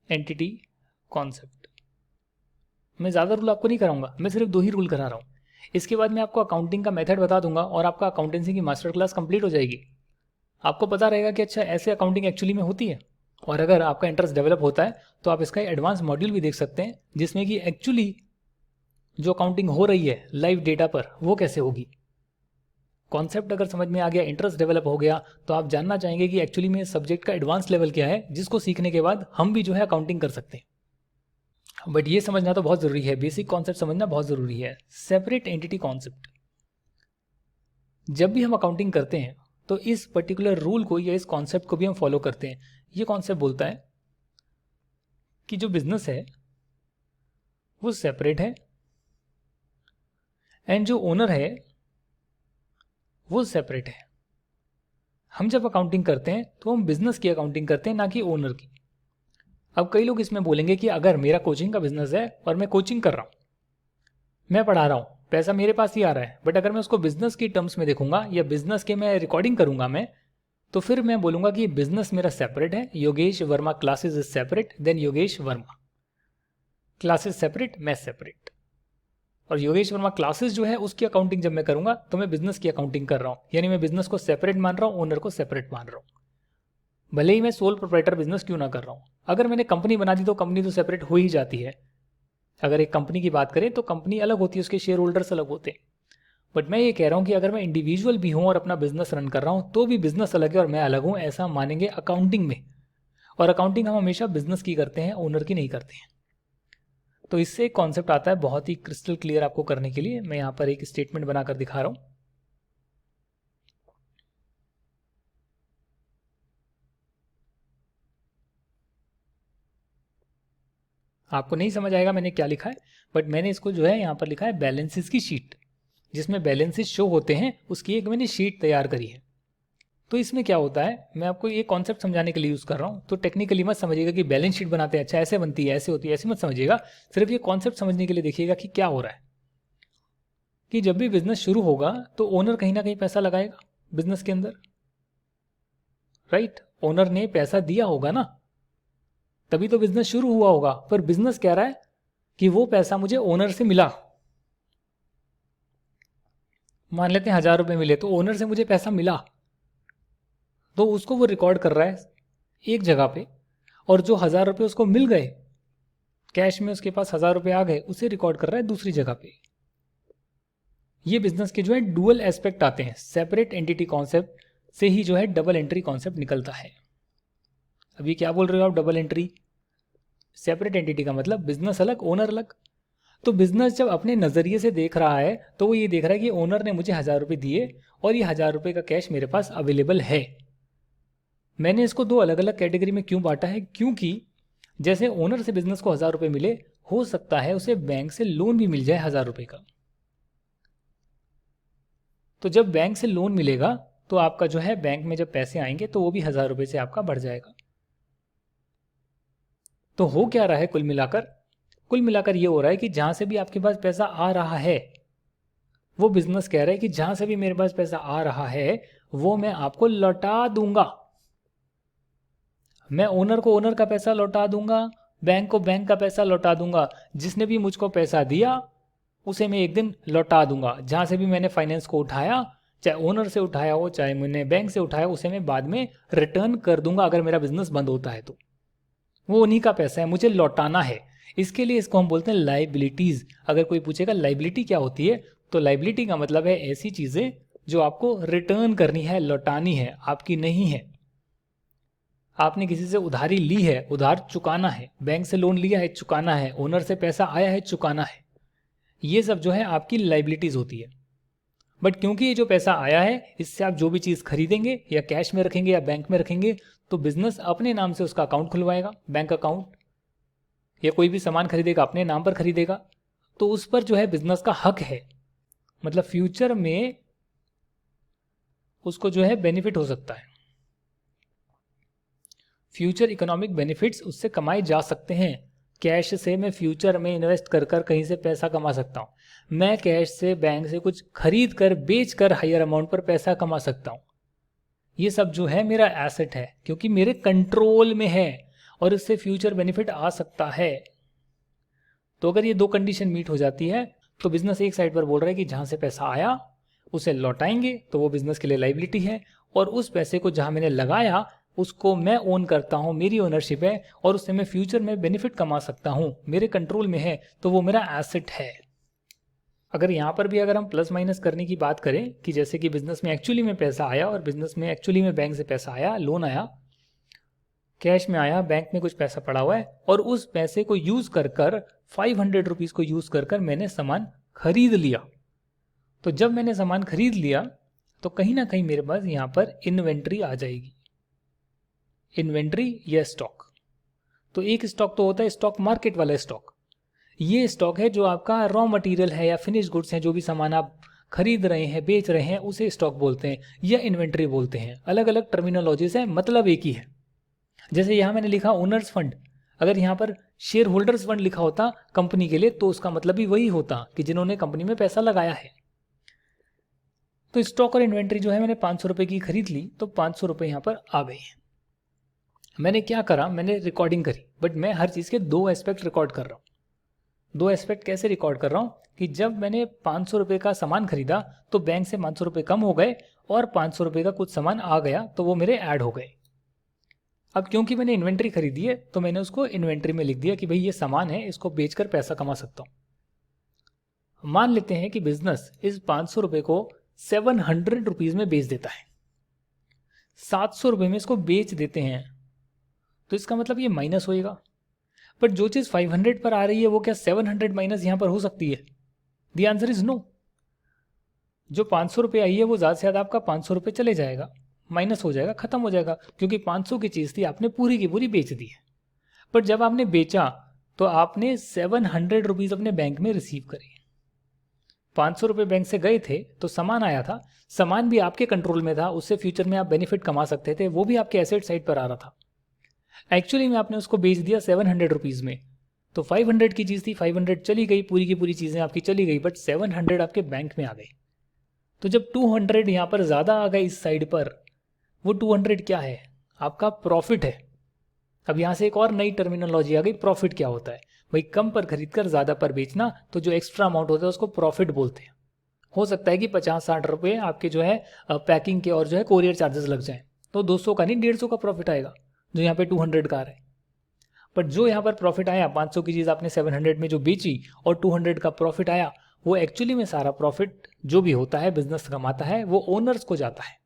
entity concept. मैं ज़्यादा रूल आपको नहीं कराऊंगा, मैं सिर्फ 2 ही रूल करा रहा हूँ। इसके बाद मैं आपको अकाउंटिंग का मेथड बता दूंगा और आपका अकाउंटेंसी की मास्टर क्लास कंप्लीट हो जाएगी। आपको पता रहेगा कि अच्छा ऐसे अकाउंटिंग एक्चुअली में होती है। और अगर आपका इंटरेस्ट डेवलप होता है तो आप इसका एडवांस मॉड्यूल भी देख सकते हैं जिसमें कि एक्चुअली जो अकाउंटिंग हो रही है लाइव डेटा पर वो कैसे होगी। कॉन्सेप्ट अगर समझ में आ गया, इंटरेस्ट डेवलप हो गया, तो आप जानना चाहेंगे कि एक्चुअली में सब्जेक्ट का एडवांस लेवल क्या है जिसको सीखने के बाद हम भी जो है अकाउंटिंग कर सकते हैं। बट ये समझना तो बहुत ज़रूरी है, बेसिक कॉन्सेप्ट समझना बहुत ज़रूरी है। Separate entity concept. जब भी हम अकाउंटिंग करते हैं तो इस पर्टिकुलर रूल को या इस कॉन्सेप्ट को भी हम फॉलो करते हैं। ये कॉन्सेप्ट बोलता है कि जो बिजनेस है वो सेपरेट है एंड जो ओनर है वो सेपरेट है। हम जब अकाउंटिंग करते हैं तो हम बिजनेस की अकाउंटिंग करते हैं, ना कि ओनर की। अब कई लोग इसमें बोलेंगे कि अगर मेरा कोचिंग का बिजनेस है और मैं कोचिंग कर रहा हूं, मैं पढ़ा रहा हूं, पैसा मेरे पास ही आ रहा है, बट अगर मैं उसको बिजनेस की टर्म्स में देखूंगा या बिजनेस के मैं रिकॉर्डिंग करूंगा मैं, तो फिर मैं बोलूंगा कि बिजनेस मेरा सेपरेट है। Yogesh Verma classes is separate than Yogesh Verma. Classes separate, मैं सेपरेट। और योगेश वर्मा क्लासेस जो है उसकी अकाउंटिंग जब मैं करूंगा तो मैं बिजनेस की अकाउंटिंग कर रहा हूं, यानी मैं बिजनेस को सेपरेट मान रहा हूं, ओनर को सेपरेट मान रहा हूं। भले ही मैं सोल प्रोप्राइटर बिजनेस क्यों ना कर रहा हूं। अगर मैंने कंपनी बना दी तो कंपनी तो सेपरेट हो ही जाती है। अगर एक कंपनी की बात करें तो कंपनी अलग होती है, उसके शेयर होल्डर्स अलग होते हैं। बट मैं ये कह रहा हूं कि अगर मैं इंडिविजुअल भी हूं और अपना बिजनेस रन कर रहा हूं तो भी बिजनेस अलग है और मैं अलग हूं, ऐसा मानेंगे अकाउंटिंग में। और अकाउंटिंग हम हमेशा बिजनेस की करते हैं, ओनर की नहीं करते हैं। तो इससे एक कॉन्सेप्ट आता है बहुत ही क्रिस्टल क्लियर आपको करने के लिए। मैं यहां पर एक स्टेटमेंट बनाकर दिखा रहा हूं। आपको नहीं समझ आएगा मैंने क्या लिखा है, बट मैंने इसको जो है यहां पर लिखा है बैलेंसेस की शीट, जिसमें बैलेंसेस शो होते हैं उसकी एक मैंने शीट तैयार करी है। तो इसमें क्या होता है, मैं आपको ये कॉन्सेप्ट समझाने के लिए यूज़ कर रहा हूँ। तो टेक्निकली मत समझिएगा कि बैलेंस शीट बनाते हैं अच्छा ऐसे बनती है ऐसे होती है, ऐसे मत समझिएगा। सिर्फ ये कॉन्सेप्ट समझने के लिए देखिएगा कि क्या हो रहा है। कि जब भी बिजनेस शुरू होगा तो ओनर कहीं ना कहीं पैसा लगाएगा बिजनेस के अंदर, राइट। ओनर ने पैसा दिया होगा ना, तभी तो बिजनेस शुरू हुआ होगा। पर बिजनेस कह रहा है कि वो पैसा मुझे ओनर से मिला। मान लेते हैं 1000 रुपये मिले, तो ओनर से मुझे पैसा मिला, तो उसको वो रिकॉर्ड कर रहा है एक जगह पे। और जो 1000 रुपये उसको मिल गए, कैश में उसके पास 1000 रुपये आ गए, उसे रिकॉर्ड कर रहा है दूसरी जगह पे। ये बिजनेस के जो है डुअल एस्पेक्ट आते हैं, सेपरेट एंटिटी कॉन्सेप्ट से ही जो है डबल एंट्री कॉन्सेप्ट निकलता है। अभी क्या बोल रहे हो आप, डबल एंट्री? सेपरेट एंटिटी का मतलब बिजनेस अलग, ओनर अलग। तो बिजनेस जब अपने नज़रिए से देख रहा है तो वो ये देख रहा है कि ओनर ने मुझे 1000 रुपये दिए और ये 1000 रुपये का कैश मेरे पास अवेलेबल है। मैंने इसको दो अलग अलग कैटेगरी में क्यों बांटा है? क्योंकि जैसे ओनर से बिजनेस को 1000 रुपये मिले, हो सकता है उसे बैंक से लोन भी मिल जाए 1000 रुपये का। तो जब बैंक से लोन मिलेगा तो आपका जो है बैंक में जब पैसे आएंगे तो वो भी 1000 रुपये से आपका बढ़ जाएगा। तो हो क्या रहा है कुल मिलाकर? कुल मिलाकर ये हो रहा है कि जहां से भी आपके पास पैसा आ रहा है, वो बिजनेस कह रहा है कि जहां से भी मेरे पास पैसा आ रहा है वो मैं आपको लौटा दूंगा। मैं ओनर को ओनर का पैसा लौटा दूंगा, बैंक को बैंक का पैसा लौटा दूंगा, जिसने भी मुझको पैसा दिया उसे मैं एक दिन लौटा दूंगा। जहां से भी मैंने फाइनेंस को उठाया, चाहे ओनर से उठाया हो चाहे मैंने बैंक से उठाया, उसे मैं बाद में रिटर्न कर दूंगा। अगर मेरा बिजनेस बंद होता है तो वो उन्हीं का पैसा है, मुझे लौटाना है। इसके लिए इसको हम बोलते हैं लाइबिलिटीज। अगर कोई पूछेगा लाइबिलिटी क्या होती है, तो लाइबिलिटी का मतलब है ऐसी चीजें जो आपको रिटर्न करनी है, लौटानी है, आपकी नहीं है। आपने किसी से उधारी ली है, उधार चुकाना है, बैंक से लोन लिया है, चुकाना है, ओनर से पैसा आया है, चुकाना है। ये सब जो है आपकी लाइबिलिटीज होती है। बट क्योंकि ये जो पैसा आया है, इससे आप जो भी चीज़ खरीदेंगे या कैश में रखेंगे या बैंक में रखेंगे, तो बिजनेस अपने नाम से उसका अकाउंट खुलवाएगा, बैंक अकाउंट, या कोई भी सामान खरीदेगा अपने नाम पर खरीदेगा, तो उस पर जो है बिजनेस का हक है। मतलब फ्यूचर में उसको जो है बेनिफिट हो सकता है, फ्यूचर इकोनॉमिक बेनिफिट्स उससे कमाए जा सकते हैं। कैश से मैं फ्यूचर में इन्वेस्ट कर कर कहीं से पैसा कमा सकता हूं। मैं कैश से बैंक से कुछ खरीद कर बेच कर हायर अमाउंट पर पैसा कमा सकता हूं। ये सब जो है मेरा एसेट है, क्योंकि मेरे कंट्रोल में है और इससे फ्यूचर बेनिफिट आ सकता है। तो अगर ये दो कंडीशन मीट हो जाती है तो बिजनेस एक साइड पर बोल रहा है कि जहां से पैसा आया उसे लौटाएंगे, तो वो बिजनेस के लिए लाइबिलिटी है, और उस पैसे को जहां मैंने लगाया उसको मैं ओन करता हूं, मेरी ओनरशिप है, और उससे मैं फ्यूचर में बेनिफिट कमा सकता हूं, मेरे कंट्रोल में है, तो वो मेरा एसेट है। अगर यहाँ पर भी अगर हम प्लस माइनस करने की बात करें कि जैसे कि बिजनेस में एक्चुअली में पैसा आया और बिजनेस में एक्चुअली में बैंक से पैसा आया, लोन आया, कैश में आया, बैंक में कुछ पैसा पड़ा हुआ है, और उस पैसे को यूज कर कर 500 रुपीज को यूज कर कर मैंने सामान खरीद लिया। तो जब मैंने सामान खरीद लिया तो कहीं ना कहीं मेरे पास यहाँ पर इन्वेंट्री आ जाएगी, इन्वेंट्री या स्टॉक। तो एक स्टॉक तो होता है स्टॉक मार्केट वाला स्टॉक, ये स्टॉक है जो आपका रॉ मटेरियल है या फिनिश गुड्स हैं, जो भी सामान आप खरीद रहे हैं, बेच रहे हैं, उसे स्टॉक बोलते हैं या इन्वेंट्री बोलते हैं। अलग अलग टर्मिनोलॉजीज है, मतलब एक ही है। जैसे यहाँ मैंने लिखा ओनर्स फंड, अगर यहाँ पर शेयर होल्डर्स फंड लिखा होता कंपनी के लिए तो उसका मतलब भी वही होता कि जिन्होंने कंपनी में पैसा लगाया है। तो स्टॉक और इन्वेंट्री जो है मैंने 500 रुपये की खरीद ली, तो 500 रुपये यहाँ पर आ गए। मैंने क्या करा, मैंने रिकॉर्डिंग करी, बट मैं हर चीज़ के दो एस्पेक्ट रिकॉर्ड कर रहा हूँ। दो एस्पेक्ट कैसे रिकॉर्ड कर रहा हूँ कि जब मैंने 500 रुपये का सामान खरीदा तो बैंक से 500 रुपये कम हो गए और 500 रुपये का कुछ सामान आ गया तो वो मेरे ऐड हो गए। अब क्योंकि मैंने इन्वेंट्री खरीदी है तो मैंने उसको इन्वेंट्री में लिख दिया कि भाई ये सामान है, इसको बेचकर पैसा कमा सकता हूँ। मान लेते हैं कि बिजनेस इस 500 रुपये को 700 रुपीज़ में बेच देता है, 700 रुपये में इसको बेच देते हैं, तो इसका मतलब ये माइनस होएगा। बट जो चीज़ 500 पर आ रही है वो क्या 700 माइनस यहाँ पर हो सकती है? The answer is no. जो 500 रुपये आई है वो ज़्यादा से ज़्यादा आपका 500 रुपये चले जाएगा, माइनस हो जाएगा, खत्म हो जाएगा, क्योंकि 500 की चीज़ थी, आपने पूरी की पूरी बेच दी है। बट जब आपने बेचा तो आपने 700 रुपीज़ अपने बैंक में रिसीव करे। 500 रुपये बैंक से गए थे तो सामान आया था, सामान भी आपके कंट्रोल में था, उससे फ्यूचर में आप बेनिफिट कमा सकते थे, वो भी आपके एसेट साइड पर आ रहा था। एक्चुअली में आपने उसको बेच दिया 700 रुपीज़ में, तो 500 की चीज़ थी, 500 चली गई, पूरी की पूरी चीज़ें आपकी चली गई, बट 700 आपके बैंक में आ गई। तो जब 200 यहाँ पर ज़्यादा आ गए इस साइड पर, वो 200 क्या है? आपका प्रॉफिट है। अब यहाँ से एक और नई टर्मिनोलॉजी आ गई, प्रॉफिट क्या होता है? भाई कम पर खरीद कर ज़्यादा पर बेचना, तो जो एक्स्ट्रा अमाउंट होता है उसको प्रॉफिट बोलते हैं। हो सकता है कि 50-60 रुपये आपके जो है पैकिंग के और जो है कोरियर चार्जेस लग जाएं, तो 200 का नहीं 150 का प्रॉफिट आएगा, जो यहाँ पे 200 का आ रहा है। पर जो यहाँ पर प्रॉफिट आया, 500 की चीज़ आपने 700 में जो बेची और 200 का प्रॉफिट आया, वो एक्चुअली में सारा प्रॉफिट जो भी होता है बिजनेस कमाता है वो ओनर्स को जाता है।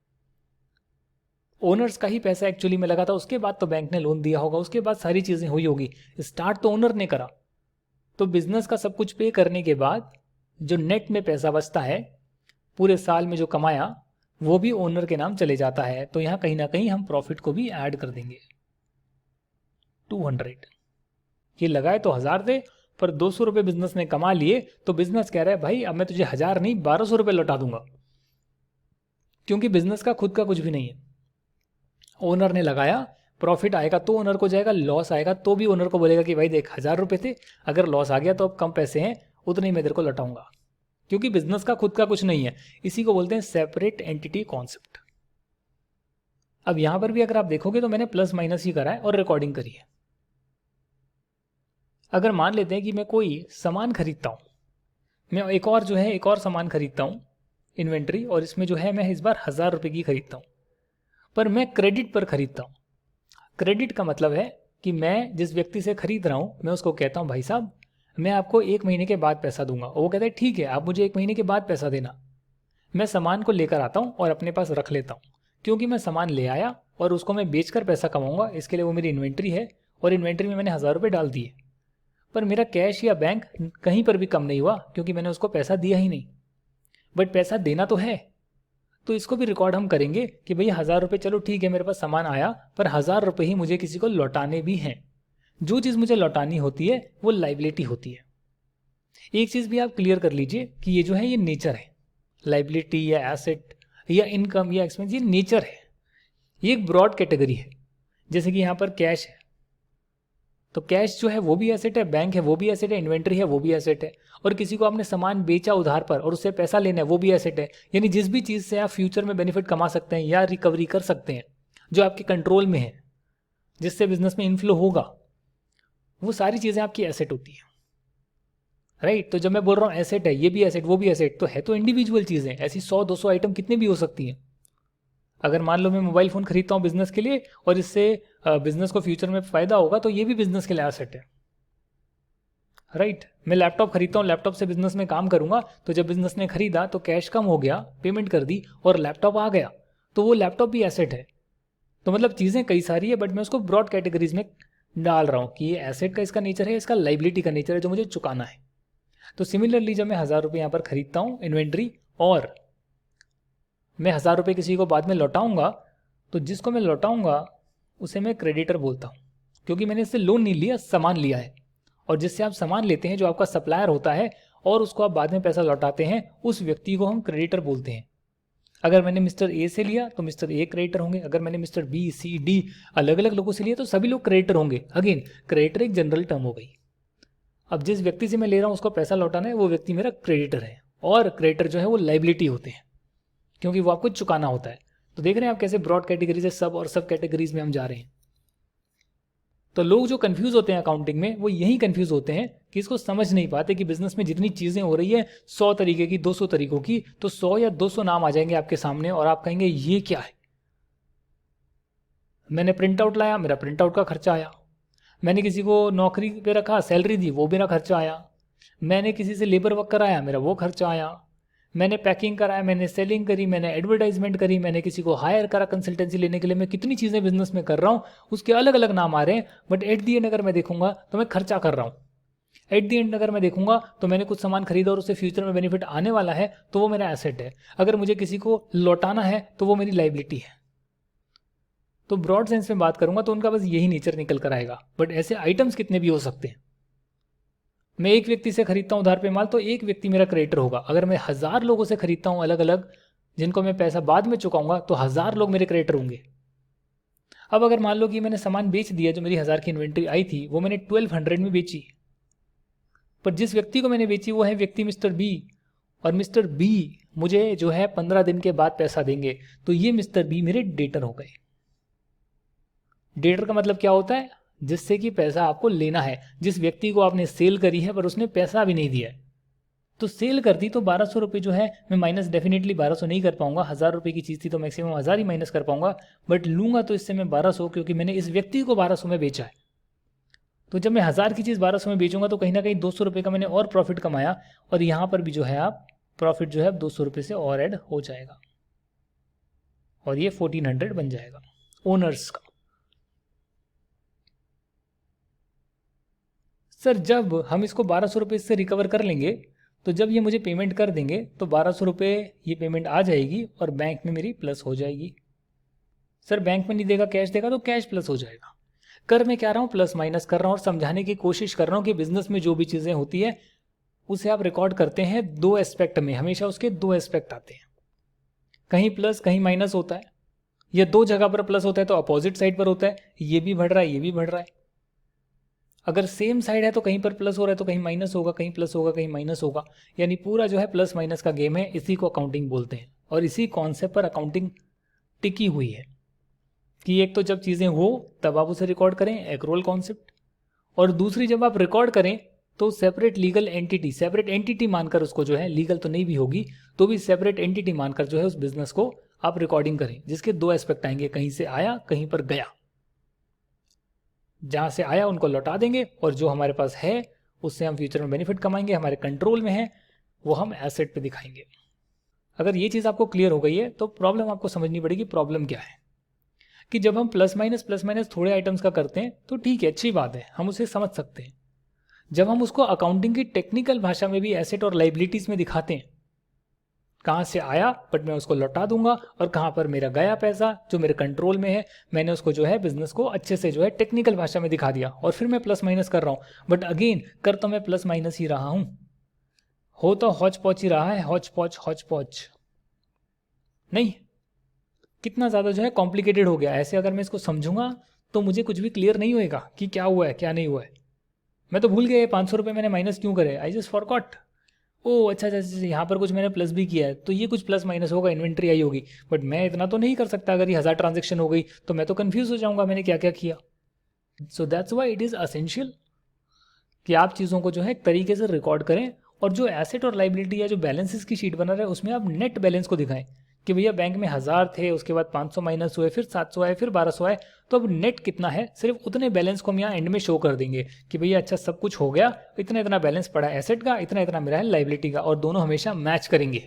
ओनर्स का ही पैसा एक्चुअली में लगा था, उसके बाद तो बैंक ने लोन दिया होगा, उसके बाद सारी चीज़ें हुई होगी, स्टार्ट तो ओनर ने करा। तो बिजनेस का सब कुछ पे करने के बाद जो नेट में पैसा बचता है पूरे साल में जो कमाया, वो भी ओनर के नाम चले जाता है। तो यहाँ कहीं ना कहीं हम प्रॉफिट को भी ऐड कर देंगे। 200 ये लगाए तो 1000 दे, पर 200 रुपये बिजनेस ने कमा लिए, तो बिजनेस कह रहा है भाई अब मैं तुझे 1000 नहीं 1200 रुपये लौटा दूंगा, क्योंकि बिजनेस का खुद का कुछ भी नहीं है। ओनर ने लगाया, प्रॉफिट आएगा तो ओनर को जाएगा, लॉस आएगा तो भी ओनर को बोलेगा कि भाई देख 1000 रुपये थे, अगर लॉस आ गया तो अब कम पैसे हैं, उतने ही मैं तेरे को लौटाऊंगा, क्योंकि बिजनेस का खुद का कुछ नहीं है। इसी को बोलते हैं सेपरेट एंटिटी कॉन्सेप्ट। अब यहां पर भी अगर आप देखोगे तो मैंने प्लस माइनस ही करा है और रिकॉर्डिंग करी है। अगर मान लेते हैं कि मैं कोई सामान खरीदता हूं, मैं एक और सामान खरीदता हूं इन्वेंट्री, और इसमें जो है मैं इस बार 1000 रुपये की खरीदता हूं, पर मैं क्रेडिट पर खरीदता हूं। क्रेडिट का मतलब है कि मैं जिस व्यक्ति से खरीद रहा हूं मैं उसको कहता हूं भाई साहब मैं आपको 1 महीने के बाद पैसा दूंगा, और वो कहता है ठीक है आप मुझे 1 महीने के बाद पैसा देना। मैं सामान को लेकर आता हूं और अपने पास रख लेता हूं, क्योंकि मैं सामान ले आया और उसको मैं बेचकर पैसा कमाऊंगा, इसके लिए वो मेरी इन्वेंट्री है, और इन्वेंट्री में मैंने 1000 रुपये डाल दिए, पर मेरा कैश या बैंक कहीं पर भी कम नहीं हुआ, क्योंकि मैंने उसको पैसा दिया ही नहीं, बट पैसा देना तो है। तो इसको भी रिकॉर्ड हम करेंगे कि भैया 1000 रुपये, चलो ठीक है मेरे पास सामान आया, पर 1000 रुपये ही मुझे किसी को लौटाने भी हैं। जो चीज़ मुझे लौटानी होती है वो लाइबिलिटी होती है। एक चीज़ भी आप क्लियर कर लीजिए कि ये जो है ये नेचर है, लाइबिलिटी या एसेट या इनकम या एक्सपेंस, ये नेचर है, ये एक ब्रॉड कैटेगरी है। जैसे कि यहाँ पर कैश है, तो कैश जो है वो भी एसेट है, बैंक है वो भी एसेट है, इन्वेंट्री है वो भी एसेट है, और किसी को आपने सामान बेचा उधार पर और उससे पैसा लेना है वो भी एसेट है। यानी जिस भी चीज़ से आप फ्यूचर में बेनिफिट कमा सकते हैं या रिकवरी कर सकते हैं, जो आपके कंट्रोल में है, जिससे बिजनेस में इनफ्लो होगा, वो सारी चीज़ें आपकी एसेट होती है, राइट। तो जब मैं बोल रहा हूँ एसेट है, ये भी एसेट वो भी एसेट, तो है तो इंडिविजुअल चीज़ें, ऐसी 100-200 आइटम कितने भी हो सकती हैं। अगर मान लो मैं मोबाइल फ़ोन खरीदता हूँ बिजनेस के लिए और इससे बिजनेस को फ्यूचर में फ़ायदा होगा, तो ये भी बिजनेस के लिए एसेट है, राइट। मैं लैपटॉप खरीदता हूँ, लैपटॉप से बिजनेस में काम करूंगा, तो जब बिजनेस ने खरीदा तो कैश कम हो गया, पेमेंट कर दी और लैपटॉप आ गया, तो वो लैपटॉप भी एसेट है। तो मतलब चीज़ें कई सारी है, बट मैं उसको ब्रॉड कैटेगरीज में डाल रहा हूँ कि ये एसेट का इसका नेचर है, इसका लाइबिलिटी का नेचर है जो मुझे चुकाना है। तो सिमिलरली जब मैं 1000 रुपये यहाँ पर खरीदता हूँ इन्वेंट्री, और मैं 1000 रुपये किसी को बाद में लौटाऊंगा, तो जिसको मैं लौटाऊंगा उसे मैं क्रेडिटर बोलता हूँ, क्योंकि मैंने इससे लोन नहीं लिया, सामान लिया है। और जिससे आप सामान लेते हैं, जो आपका सप्लायर होता है, और उसको आप बाद में पैसा लौटाते हैं, उस व्यक्ति को हम क्रेडिटर बोलते हैं। अगर मैंने मिस्टर ए से लिया तो मिस्टर ए क्रेडिटर होंगे, अगर मैंने मिस्टर बी सी डी अलग अलग लोगों से लिया तो सभी लोग क्रेडिटर होंगे। अगेन क्रेडिटर एक जनरल टर्म हो गई। अब जिस व्यक्ति से मैं ले रहा हूँ उसको पैसा लौटाना है, वो व्यक्ति मेरा क्रेडिटर है, और क्रेडिटर जो है वो लाइबिलिटी होते हैं, क्योंकि वो आपको चुकाना होता है। तो देख रहे हैं आप कैसे ब्रॉड कैटेगरी से सब और सब कैटेगरीज में हम जा रहे हैं। तो लोग जो कंफ्यूज होते हैं अकाउंटिंग में, वो यही कंफ्यूज होते हैं कि इसको समझ नहीं पाते कि बिजनेस में जितनी चीजें हो रही है 100 तरीके की, 200 तरीकों की, तो 100 या 200 नाम आ जाएंगे आपके सामने और आप कहेंगे ये क्या है। मैंने प्रिंट आउट लाया, मेरा प्रिंट आउट का खर्चा आया। मैंने किसी को नौकरी पे रखा, सैलरी दी, वो मेरा खर्चा आया। मैंने किसी से लेबर वर्क कराया, मेरा वो खर्चा आया। मैंने पैकिंग कराया, मैंने सेलिंग करी, मैंने एडवर्टाइजमेंट करी, मैंने किसी को हायर करा कंसल्टेंसी लेने के लिए। मैं कितनी चीज़ें बिजनेस में कर रहा हूँ, उसके अलग अलग नाम आ रहे हैं, बट एट दी एंड अगर मैं देखूंगा तो मैं खर्चा कर रहा हूँ। एट दी एंड अगर मैं देखूंगा तो मैंने कुछ सामान खरीदा और उससे फ्यूचर में बेनिफिट आने वाला है, तो वो मेरा एसेट है। अगर मुझे किसी को लौटाना है तो वो मेरी लाइबिलिटी है। तो ब्रॉड सेंस में बात करूंगा तो उनका बस यही नेचर निकल कर आएगा, बट ऐसे आइटम्स कितने भी हो सकते हैं। मैं एक व्यक्ति से खरीदता हूँ उधार पे माल, तो एक व्यक्ति मेरा क्रेडिटर होगा। अगर मैं 1000 लोगों से खरीदता हूँ अलग अलग, जिनको मैं पैसा बाद में चुकाऊंगा, तो 1000 लोग मेरे क्रेडिटर होंगे। अब अगर मान लो कि मैंने सामान बेच दिया, जो मेरी 1000 की इन्वेंट्री आई थी वो मैंने 1200 में बेची, पर जिस व्यक्ति को मैंने बेची वो है व्यक्ति मिस्टर बी, और मिस्टर बी मुझे जो है 15 दिन के बाद पैसा देंगे, तो ये मिस्टर बी मेरे डेटर हो गए। डेटर का मतलब क्या होता है? जिससे कि पैसा आपको लेना है। जिस व्यक्ति को आपने सेल करी है पर उसने पैसा भी नहीं दिया है, तो सेल कर दी तो 1200 रुपये जो है मैं माइनस डेफिनेटली 1200 नहीं कर पाऊंगा। 1000 रुपये की चीज़ थी तो मैक्सिमम 1000 ही माइनस कर पाऊंगा, बट लूंगा तो इससे मैं 1200, क्योंकि मैंने इस व्यक्ति को 1200 में बेचा है। तो जब मैं 1000 की चीज़ 1200 में बेचूंगा तो कहीं ना कहीं 200 रुपये का मैंने और प्रॉफिट कमाया, और यहाँ पर भी जो है आप प्रॉफिट जो है 200 रुपये से और ऐड हो जाएगा, और ये 1400 बन जाएगा ओनर्स का। सर जब हम इसको 1200 रुपये से रिकवर कर लेंगे, तो जब ये मुझे पेमेंट कर देंगे तो 1200 रुपये ये पेमेंट आ जाएगी और बैंक में मेरी प्लस हो जाएगी। सर बैंक में नहीं देगा, कैश देगा, तो कैश प्लस हो जाएगा। कर मैं क्या रहा हूँ, प्लस माइनस कर रहा हूँ और समझाने की कोशिश कर रहा हूँ कि बिजनेस में जो भी चीज़ें होती है उसे आप रिकॉर्ड करते हैं दो एस्पेक्ट में, हमेशा उसके दो एस्पेक्ट आते हैं, कहीं प्लस कहीं माइनस होता है। ये दो जगह पर प्लस होता है तो अपोजिट साइड पर होता है, ये भी बढ़ रहा है ये भी बढ़ रहा है। अगर सेम साइड है तो कहीं पर प्लस हो रहा है तो कहीं माइनस होगा, कहीं प्लस होगा कहीं माइनस होगा, यानी पूरा जो है प्लस माइनस का गेम है। इसी को अकाउंटिंग बोलते हैं और इसी कॉन्सेप्ट पर अकाउंटिंग टिकी हुई है कि एक तो जब चीज़ें हो तब आप उसे रिकॉर्ड करें, एक्रोल कॉन्सेप्ट, और दूसरी जब आप रिकॉर्ड करें तो separate legal entity, separate entity मानकर उसको जो है, लीगल तो नहीं भी होगी तो भी सेपरेट एंटिटी मानकर जो है उस बिजनेस को आप रिकॉर्डिंग करें, जिसके दो एस्पेक्ट आएंगे, कहीं से आया कहीं पर गया। जहाँ से आया उनको लौटा देंगे और जो हमारे पास है उससे हम फ्यूचर में बेनिफिट कमाएंगे, हमारे कंट्रोल में है, वो हम एसेट पे दिखाएंगे। अगर ये चीज़ आपको क्लियर हो गई है तो प्रॉब्लम आपको समझनी पड़ेगी। प्रॉब्लम क्या है कि जब हम प्लस माइनस थोड़े आइटम्स का करते हैं तो ठीक है, अच्छी बात है, हम उसे समझ सकते हैं। जब हम उसको अकाउंटिंग की टेक्निकल भाषा में भी एसेट और लाइबिलिटीज में दिखाते हैं, कहाँ से आया बट मैं उसको लौटा दूंगा, और कहाँ पर मेरा गया पैसा जो मेरे कंट्रोल में है, मैंने उसको जो है बिजनेस को अच्छे से जो है टेक्निकल भाषा में दिखा दिया, और फिर मैं प्लस माइनस कर रहा हूँ। बट अगेन कर तो मैं प्लस माइनस ही रहा हूँ, हो तो हौच पौच ही रहा है, हौच पौच नहीं। कितना ज़्यादा जो है कॉम्प्लिकेटेड हो गया। ऐसे अगर मैं इसको समझूंगा तो मुझे कुछ भी क्लियर नहीं होएगा कि क्या हुआ है क्या नहीं हुआ है। मैं तो भूल गया 500 रुपये मैंने माइनस क्यों करे, आई जस्ट फॉरगॉट। ओ अच्छा, यहाँ पर कुछ मैंने प्लस भी किया है तो ये कुछ प्लस माइनस होगा, इन्वेंट्री आई होगी, बट मैं इतना तो नहीं कर सकता। अगर ये 1000 ट्रांजेक्शन हो गई तो मैं तो कन्फ्यूज हो जाऊंगा मैंने क्या क्या किया। So that's why it is essential कि आप चीज़ों को जो है एक तरीके से रिकॉर्ड करें, और जो एसेट और लाइबिलिटी या जो बैलेंसेस की शीट बना रहे हैं उसमें आप नेट बैलेंस को दिखाएं कि भैया बैंक में 1000 थे, उसके बाद 500 माइनस हुए, फिर 700 आए, फिर 1200 आए, तो अब नेट कितना है, सिर्फ उतने बैलेंस को हम यहाँ एंड में शो कर देंगे कि भैया अच्छा सब कुछ हो गया, इतना इतना बैलेंस पड़ा है एसेट का, इतना इतना मेरा है लाइबिलिटी का, और दोनों हमेशा मैच करेंगे।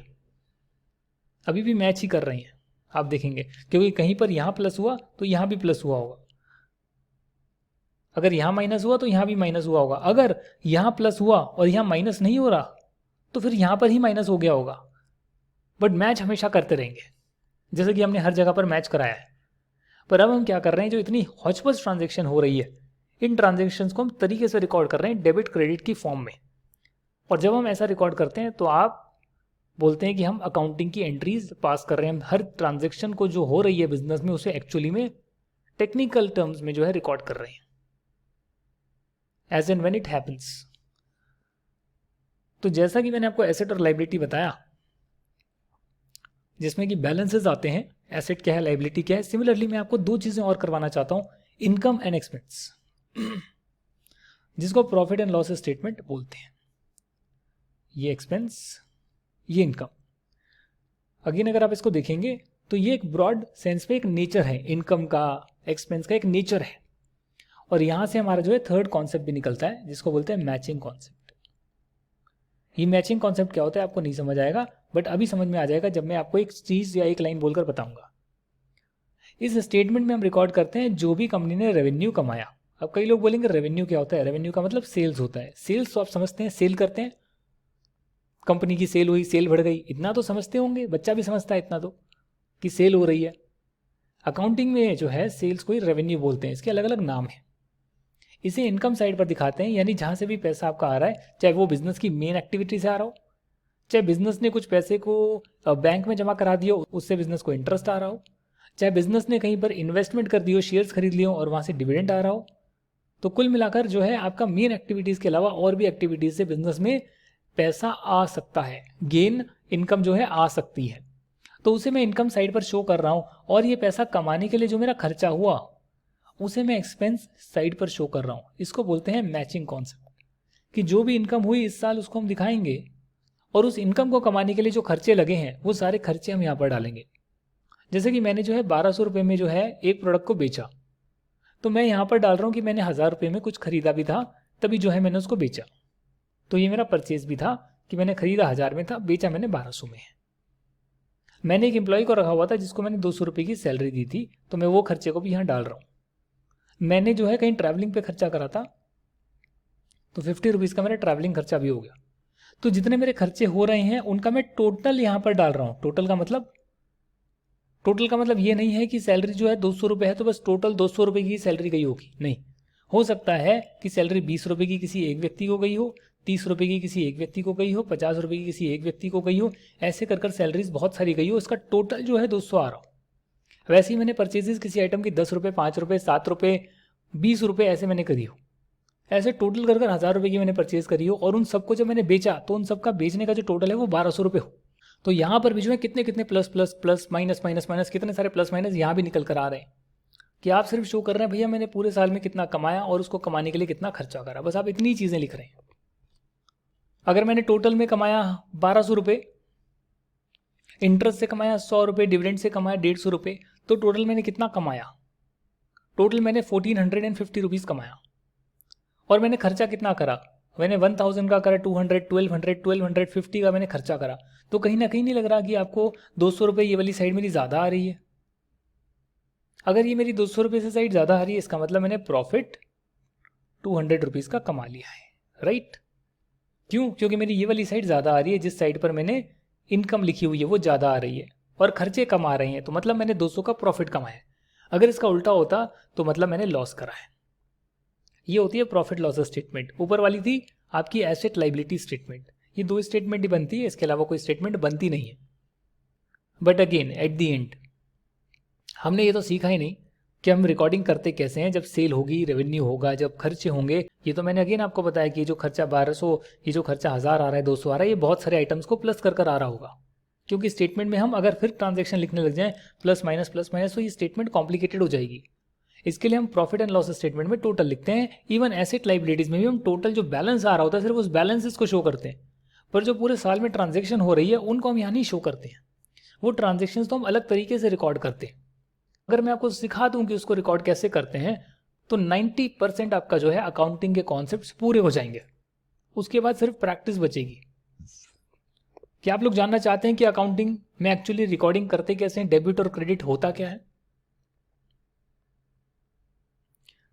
अभी भी मैच ही कर रहे हैं आप देखेंगे, क्योंकि कहीं पर यहाँ प्लस हुआ तो यहाँ भी प्लस हुआ होगा, अगर यहाँ माइनस हुआ तो यहाँ भी माइनस हुआ होगा, अगर यहाँ प्लस हुआ और यहाँ माइनस नहीं हो रहा तो फिर यहाँ पर ही माइनस हो गया होगा। बट मैच हमेशा करते रहेंगे, जैसे कि हमने हर जगह पर मैच कराया है। पर अब हम क्या कर रहे हैं, जो इतनी हौच-पौच ट्रांजेक्शन हो रही है, इन ट्रांजेक्शन्स को हम तरीके से रिकॉर्ड कर रहे हैं डेबिट क्रेडिट की फॉर्म में। और जब हम ऐसा रिकॉर्ड करते हैं तो आप बोलते हैं कि हम अकाउंटिंग की एंट्रीज पास कर रहे हैं। हर ट्रांजेक्शन को जो हो रही है बिजनेस में उसे एक्चुअली में टेक्निकल टर्म्स में जो है रिकॉर्ड कर रहे हैं, as and when it happens. तो जैसा कि मैंने आपको एसेट और लाइबिलिटी बताया, जिसमें कि बैलेंसेस आते हैं, एसेट क्या है लाइबिलिटी क्या है, सिमिलरली मैं आपको दो चीज़ें और करवाना चाहता हूँ, इनकम एंड एक्सपेंस, जिसको प्रॉफिट एंड लॉस स्टेटमेंट बोलते हैं। ये एक्सपेंस, ये इनकम। अगेन अगर आप इसको देखेंगे तो ये एक ब्रॉड सेंस पे एक नेचर है, इनकम का एक्सपेंस का एक नेचर है। और यहाँ से हमारा जो है थर्ड कॉन्सेप्ट भी निकलता है, जिसको बोलते हैं मैचिंग कॉन्सेप्ट। ये मैचिंग कॉन्सेप्ट क्या होता है आपको नहीं समझ आएगा, बट अभी समझ में आ जाएगा जब मैं आपको एक चीज़ या एक लाइन बोलकर बताऊंगा। इस स्टेटमेंट में हम रिकॉर्ड करते हैं जो भी कंपनी ने रेवेन्यू कमाया। अब कई लोग बोलेंगे रेवेन्यू क्या होता है, रेवेन्यू का मतलब सेल्स होता है। सेल्स तो आप समझते हैं, सेल करते हैं, कंपनी की सेल हुई, सेल बढ़ गई, इतना तो समझते होंगे, बच्चा भी समझता है इतना तो कि सेल हो रही है। अकाउंटिंग में जो है सेल्स को ही रेवेन्यू बोलते हैं, इसके अलग अलग नाम है। इसे इनकम साइड पर दिखाते हैं, यानी जहाँ से भी पैसा आपका आ रहा है, चाहे वो बिजनेस की मेन एक्टिविटी से आ रहा हो, चाहे बिजनेस ने कुछ पैसे को बैंक में जमा करा दिया उससे बिजनेस को इंटरेस्ट आ रहा हो, चाहे बिजनेस ने कहीं पर इन्वेस्टमेंट कर दी हो, शेयर्स खरीद लिए हो और वहाँ से डिविडेंड आ रहा हो। तो कुल मिलाकर जो है आपका मेन एक्टिविटीज़ के अलावा और भी एक्टिविटीज़ से बिजनेस में पैसा आ सकता है, गेन इनकम जो है आ सकती है, तो उसे मैं इनकम साइड पर शो कर रहा हूँ। और ये पैसा कमाने के लिए जो मेरा खर्चा हुआ उसे मैं एक्सपेंस साइड पर शो कर रहा हूँ। इसको बोलते हैं मैचिंग कॉन्सेप्ट, कि जो भी इनकम हुई इस साल उसको हम दिखाएंगे, और उस इनकम को कमाने के लिए जो खर्चे लगे हैं वो सारे खर्चे हम यहाँ पर डालेंगे। जैसे कि मैंने जो है 1200 रुपये में जो है एक प्रोडक्ट को बेचा, तो मैं यहाँ पर डाल रहा हूँ कि मैंने 1000 रुपये में कुछ खरीदा भी था, तभी जो है मैंने उसको बेचा। तो ये मेरा परचेज भी था कि मैंने खरीदा 1000 में था, बेचा मैंने 1200 में है। मैंने एक एम्प्लॉय को रखा हुआ था जिसको मैंने 200 रुपये की सैलरी दी थी, तो मैं वो खर्चे को भी यहाँ डाल रहा हूँ। मैंने जो है कहीं ट्रैवलिंग पे खर्चा करा था, तो 50 रुपीज़ का मेरा ट्रैवलिंग खर्चा भी हो गया। तो जितने मेरे खर्चे हो रहे हैं उनका मैं टोटल यहाँ पर डाल रहा हूँ। टोटल का मतलब ये नहीं है कि सैलरी जो है 200 रुपये है तो बस टोटल 200 रुपये की सैलरी गई होगी, नहीं। हो सकता है कि सैलरी 20 रुपये की किसी एक व्यक्ति को गई हो, 30 रुपये की किसी एक व्यक्ति को गई हो, 50 रुपये की किसी एक व्यक्ति को गई हो, ऐसे कर सैलरीज बहुत सारी गई हो, इसका टोटल जो है 200 आ रहा हो। वैसे ही मैंने परचेजेस किसी आइटम की 10 रुपये, 5 रुपये, 7 रुपये, 20 रुपये ऐसे मैंने करी हो। ऐसे टोटल कर 1000 रुपये की मैंने परचेज करी हो और उन सबको जब मैंने बेचा तो उन सबका बेचने का जो टोटल है वो 1200 रुपये हो। तो यहाँ पर भी जो है कितने कितने plus plus plus minus minus minus कितने सारे प्लस माइनस यहाँ भी निकल कर आ रहे हैं कि आप सिर्फ शो कर रहे हैं भैया मैंने पूरे साल में कितना कमाया और उसको कमाने के लिए कितना खर्चा करा, बस आप इतनी चीज़ें लिख रहे हैं। अगर मैंने टोटल में कमाया 1200 रुपये, इंटरेस्ट से कमाया 100 रुपये, डिविडेंड से कमाया 150 रुपये, तो टोटल मैंने कितना कमाया? टोटल मैंने 1450 रुपीज़ कमाया। और मैंने खर्चा कितना करा? मैंने 1000 का करा, 200, 1200, 1250 का मैंने खर्चा करा। तो कहीं ना कहीं नहीं लग रहा कि आपको 200 रुपये ये वाली साइड मेरी ज़्यादा आ रही है? अगर ये मेरी 200 रुपये से साइड ज़्यादा आ रही है, इसका मतलब मैंने प्रॉफिट 200 रुपीज़ का कमा लिया है, राइट? क्यों? क्योंकि मेरी ये वाली साइड ज़्यादा आ रही है, जिस साइड पर मैंने इनकम लिखी हुई है वो ज़्यादा आ रही है और खर्चे कम आ रहे हैं, तो मतलब मैंने 200 का प्रॉफिट कमाया है। अगर इसका उल्टा होता तो मतलब मैंने लॉस करा है। ये होती है प्रॉफिट लॉस स्टेटमेंट। ऊपर वाली थी आपकी एसेट लाइबिलिटी स्टेटमेंट। ये 2 स्टेटमेंट ही बनती है, इसके अलावा कोई स्टेटमेंट बनती नहीं है। But again at the and हमने ये तो सीखा ही नहीं कि हम रिकॉर्डिंग करते कैसे हैं, जब सेल होगी, रेवेन्यू होगा, जब खर्चे होंगे। ये तो मैंने अगेन आपको बताया कि ये जो खर्चा 1200, ये जो खर्चा 1000 आ रहा है, 200 आ रहा है, ये बहुत सारे आइटम्स को प्लस कर आ रहा होगा। क्योंकि स्टेटमेंट में हम अगर फिर ट्रांजेक्शन लिखने लग जाएं प्लस माइनस तो ये स्टेटमेंट कॉम्प्लिकेटेड हो जाएगी। इसके लिए हम प्रॉफिट एंड लॉस स्टेटमेंट में टोटल लिखते हैं। इवन एसेट लाइबिलिटीज में भी हम टोटल जो बैलेंस आ रहा होता है सिर्फ उस बैलेंसेस को शो करते हैं, पर जो पूरे साल में ट्रांजेक्शन हो रही है उनको हम यहाँ नहीं शो करते हैं। वो ट्रांजेक्शन्स तो हम अलग तरीके से रिकॉर्ड करते हैं। अगर मैं आपको सिखा दूं कि उसको रिकॉर्ड कैसे करते हैं तो 90% आपका जो है अकाउंटिंग के कॉन्सेप्ट्स पूरे हो जाएंगे। उसके बाद सिर्फ प्रैक्टिस बचेगी। क्या आप लोग जानना चाहते हैं कि अकाउंटिंग में एक्चुअली रिकॉर्डिंग करते कैसे हैं, डेबिट और क्रेडिट होता क्या है?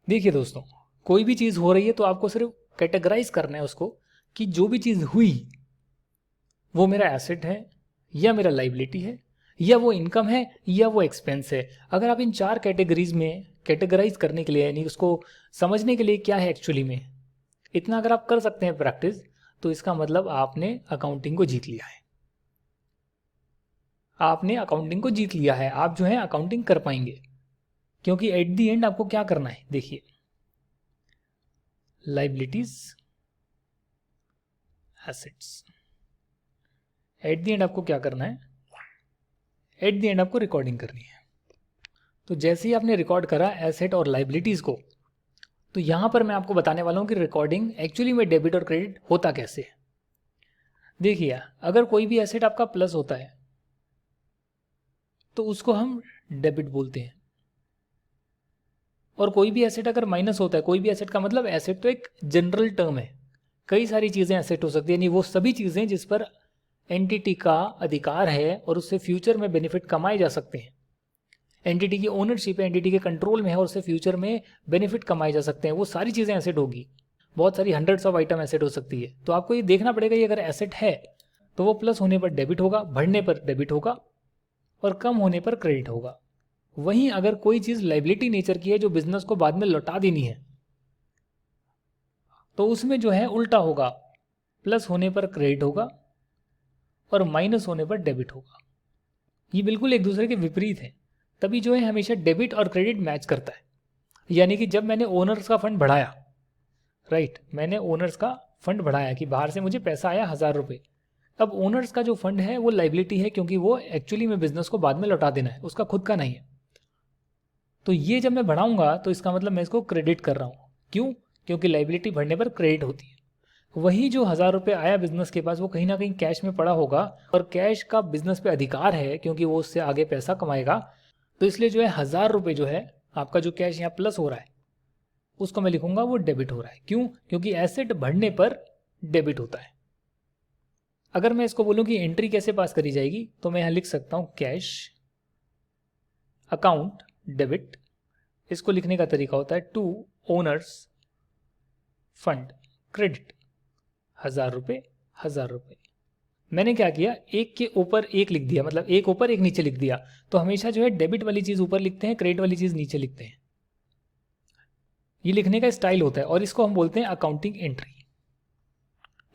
देखिए दोस्तों, कोई भी चीज़ हो रही है तो आपको सिर्फ कैटेगराइज करना है उसको कि जो भी चीज़ हुई वो मेरा एसेट है या मेरा लाइबिलिटी है या वो इनकम है या वो एक्सपेंस है। अगर आप इन 4 कैटेगरीज में कैटेगराइज करने के लिए, यानी उसको समझने के लिए क्या है एक्चुअली में, इतना अगर आप कर सकते हैं प्रैक्टिस, तो इसका मतलब आपने अकाउंटिंग को जीत लिया है। आपने अकाउंटिंग को जीत लिया है। आप जो है अकाउंटिंग कर पाएंगे, क्योंकि एट दी एंड आपको क्या करना है, देखिए, liabilities, assets, at the and आपको क्या करना है? एट दी एंड आपको रिकॉर्डिंग करनी है। तो जैसे ही आपने रिकॉर्ड करा एसेट और लाइबिलिटीज को, तो यहां पर मैं आपको बताने वाला हूं कि रिकॉर्डिंग एक्चुअली में डेबिट और क्रेडिट होता कैसे है। देखिए, अगर कोई भी एसेट आपका प्लस होता है तो उसको हम डेबिट बोलते हैं, और कोई भी एसेट अगर माइनस होता है, कोई भी एसेट का मतलब, एसेट तो एक जनरल टर्म है, कई सारी चीज़ें एसेट हो सकती है, यानी वो सभी चीज़ें जिस पर एंटिटी का अधिकार है और उससे फ्यूचर में बेनिफिट कमाए जा सकते हैं। एंटिटी की ओनरशिप है, एंटिटी के कंट्रोल में है और उससे फ्यूचर में बेनिफिट कमाए जा सकते हैं, वो सारी चीज़ें एसेट होगी। बहुत सारी हंड्रेड्स ऑफ आइटम एसेट हो सकती है। तो आपको ये देखना पड़ेगा कि अगर एसेट है तो वो प्लस होने पर डेबिट होगा, बढ़ने पर डेबिट होगा और कम होने पर क्रेडिट होगा। वहीं अगर कोई चीज़ लाइबिलिटी नेचर की है जो बिजनेस को बाद में लौटा देनी है, तो उसमें जो है उल्टा होगा, प्लस होने पर क्रेडिट होगा और माइनस होने पर डेबिट होगा। ये बिल्कुल एक दूसरे के विपरीत है। तभी जो है हमेशा डेबिट और क्रेडिट मैच करता है। यानी कि जब मैंने ओनर्स का फंड बढ़ाया, राइट, मैंने ओनर्स का फंड बढ़ाया कि बाहर से मुझे पैसा आया 1000 रुपये। अब ओनर्स का जो फंड है वो लाइबिलिटी है, क्योंकि वो एक्चुअली में बिजनेस को बाद में लौटा देना है, उसका खुद का नहीं है। तो ये जब मैं बढ़ाऊंगा तो इसका मतलब मैं इसको क्रेडिट कर रहा हूँ। क्यों? क्योंकि लाइबिलिटी बढ़ने पर क्रेडिट होती है। वही जो 1000 रुपये आया बिजनेस के पास, वो कहीं ना कहीं कैश में पड़ा होगा और कैश का बिजनेस पे अधिकार है, क्योंकि वो उससे आगे पैसा कमाएगा। तो इसलिए जो है 1000 रुपये जो है आपका जो कैश यहाँ प्लस हो रहा है, उसको मैं लिखूंगा वो डेबिट हो रहा है। क्यों? क्योंकि एसेट बढ़ने पर डेबिट होता है। अगर मैं इसको बोलूं कि एंट्री कैसे पास करी जाएगी, तो मैं यहां लिख सकता हूं कैश अकाउंट डेबिट। इसको लिखने का तरीका होता है टू ओनर्स फंड क्रेडिट 1000 रुपये 1000 रुपये। मैंने क्या किया, एक के ऊपर एक लिख दिया, मतलब एक ऊपर एक नीचे लिख दिया। तो हमेशा जो है डेबिट वाली चीज़ ऊपर लिखते हैं, क्रेडिट वाली चीज़ नीचे लिखते हैं। ये लिखने का स्टाइल होता है और इसको हम बोलते हैं अकाउंटिंग एंट्री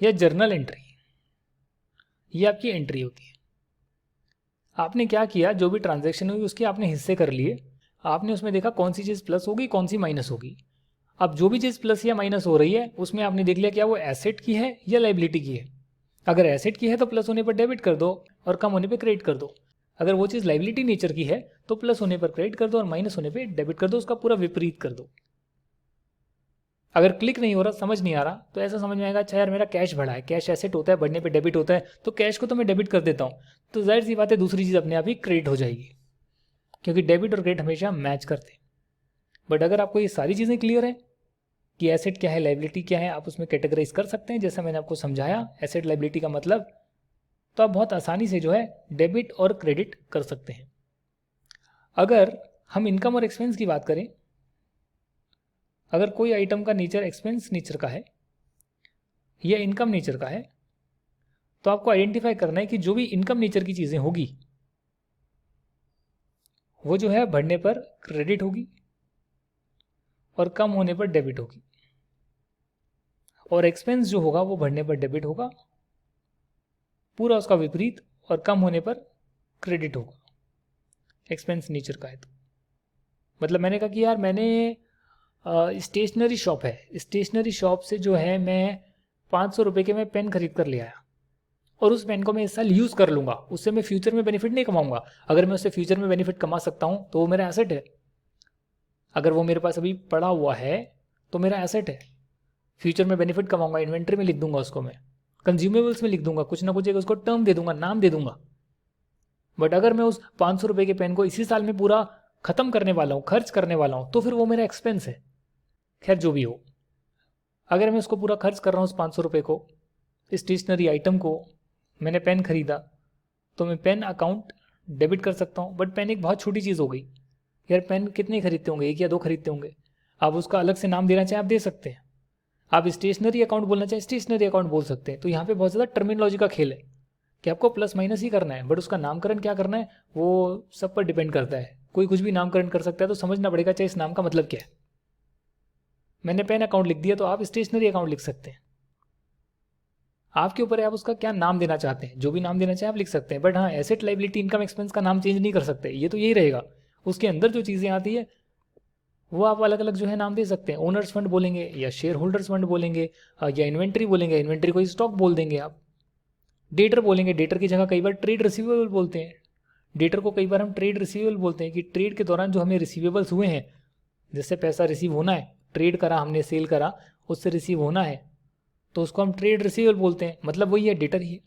या जर्नल एंट्री। ये आपकी एंट्री होती है। आपने क्या किया, जो भी ट्रांजैक्शन हुई उसके आपने हिस्से कर लिए। आपने उसमें देखा कौन सी चीज़ प्लस होगी कौन सी माइनस होगी। अब जो भी चीज़ प्लस या माइनस हो रही है उसमें आपने देख लिया क्या वो एसेट की है या लाइबिलिटी की है। अगर एसेट की है तो प्लस होने पर डेबिट कर दो और कम होने पर क्रेडिट कर दो। अगर वो चीज़ लाइबिलिटी नेचर की है तो प्लस होने पर क्रेडिट कर दो और माइनस होने पर डेबिट कर दो, उसका पूरा विपरीत कर दो। अगर क्लिक नहीं हो रहा, समझ नहीं आ रहा, तो ऐसा समझ में आएगा अच्छा यार मेरा कैश बढ़ा है, कैश एसेट होता है, बढ़ने पे डेबिट होता है, तो कैश को तो मैं डेबिट कर देता हूँ। तो जाहिर सी बात है दूसरी चीज़ अपने आप ही क्रेडिट हो जाएगी, क्योंकि डेबिट और क्रेडिट हमेशा मैच करते हैं। बट अगर आपको ये सारी चीज़ें क्लियर है कि एसेट क्या है लाइबिलिटी क्या है, आप उसमें कैटेगराइज कर सकते हैं जैसा मैंने आपको समझाया एसेट लाइबिलिटी का मतलब, तो आप बहुत आसानी से जो है डेबिट और क्रेडिट कर सकते हैं। अगर हम इनकम और एक्सपेंस की बात करें, अगर कोई आइटम का नेचर एक्सपेंस नेचर का है या इनकम नेचर का है, तो आपको आइडेंटिफाई करना है कि जो भी इनकम नेचर की चीज़ें होगी वो जो है बढ़ने पर क्रेडिट होगी और कम होने पर डेबिट होगी, और एक्सपेंस जो होगा वो बढ़ने पर डेबिट होगा, पूरा उसका विपरीत, और कम होने पर क्रेडिट होगा एक्सपेंस नेचर का है। तो मतलब मैंने कहा कि यार मैंने स्टेशनरी शॉप है, स्टेशनरी शॉप से जो है मैं 500 रुपये के मैं पेन खरीद कर ले आया और उस पेन को मैं इस साल यूज़ कर लूँगा, उससे मैं फ्यूचर में बेनिफिट नहीं कमाऊँगा। अगर मैं उससे फ्यूचर में बेनिफिट कमा सकता हूँ तो वो मेरा एसेट है। अगर वो मेरे पास अभी पड़ा हुआ है तो मेरा एसेट है, फ्यूचर में बेनिफिट कमाऊँगा, इन्वेंट्री में लिख दूंगा उसको, मैं कंज्यूमेबल्स में लिख दूंगा, कुछ ना कुछ एक उसको टर्म दे दूंगा, नाम दे दूंगा। बट अगर मैं उस 500 रुपये के पेन को इसी साल में पूरा ख़त्म करने वाला हूँ, खर्च करने वाला हूँ, तो फिर वो मेरा एक्सपेंस है। खैर जो भी हो, अगर मैं उसको पूरा खर्च कर रहा हूँ उस 500 रुपये को, स्टेशनरी आइटम को, मैंने पेन खरीदा, तो मैं पेन अकाउंट डेबिट कर सकता हूँ। बट पेन एक बहुत छोटी चीज़ हो गई यार, पेन कितने खरीदते होंगे, एक या दो खरीदते होंगे। आप उसका अलग से नाम देना चाहें आप दे सकते हैं, आप स्टेशनरी अकाउंट बोलना चाहें स्टेशनरी अकाउंट बोल सकते हैं। तो यहाँ पे बहुत ज़्यादा टर्मिनोलॉजी का खेल है कि आपको प्लस माइनस ही करना है, बट उसका नामकरण क्या करना है वो सब पर डिपेंड करता है। कोई कुछ भी नामकरण कर सकता है, तो समझना पड़ेगा चाहे इस नाम का मतलब क्या है। मैंने पेन अकाउंट लिख दिया तो आप स्टेशनरी अकाउंट लिख सकते हैं, आपके ऊपर है आप उसका क्या नाम देना चाहते हैं। जो भी नाम देना चाहें आप लिख सकते हैं, बट हाँ एसेट लाइबिलिटी इनकम एक्सपेंस का नाम चेंज नहीं कर सकते, ये तो यही रहेगा। उसके अंदर जो चीज़ें आती है वो आप अलग अलग जो है नाम दे सकते हैं। ओनर्स फंड बोलेंगे या शेयर होल्डर्स फंड बोलेंगे, या इन्वेंट्री बोलेंगे, इन्वेंट्री को स्टॉक बोल देंगे आप। डेटर बोलेंगे, डेटर की जगह कई बार ट्रेड रिसीवेबल बोलते हैं। डेटर को कई बार हम ट्रेड रिसीवेबल बोलते हैं कि ट्रेड के दौरान जो हमें रिसीवेबल्स हुए हैं, जिससे पैसा रिसीव होना है, ट्रेड करा हमने, सेल करा, उससे रिसीव होना है, तो उसको हम ट्रेड रिसीवेबल बोलते हैं, मतलब वही है, डेटर ही है।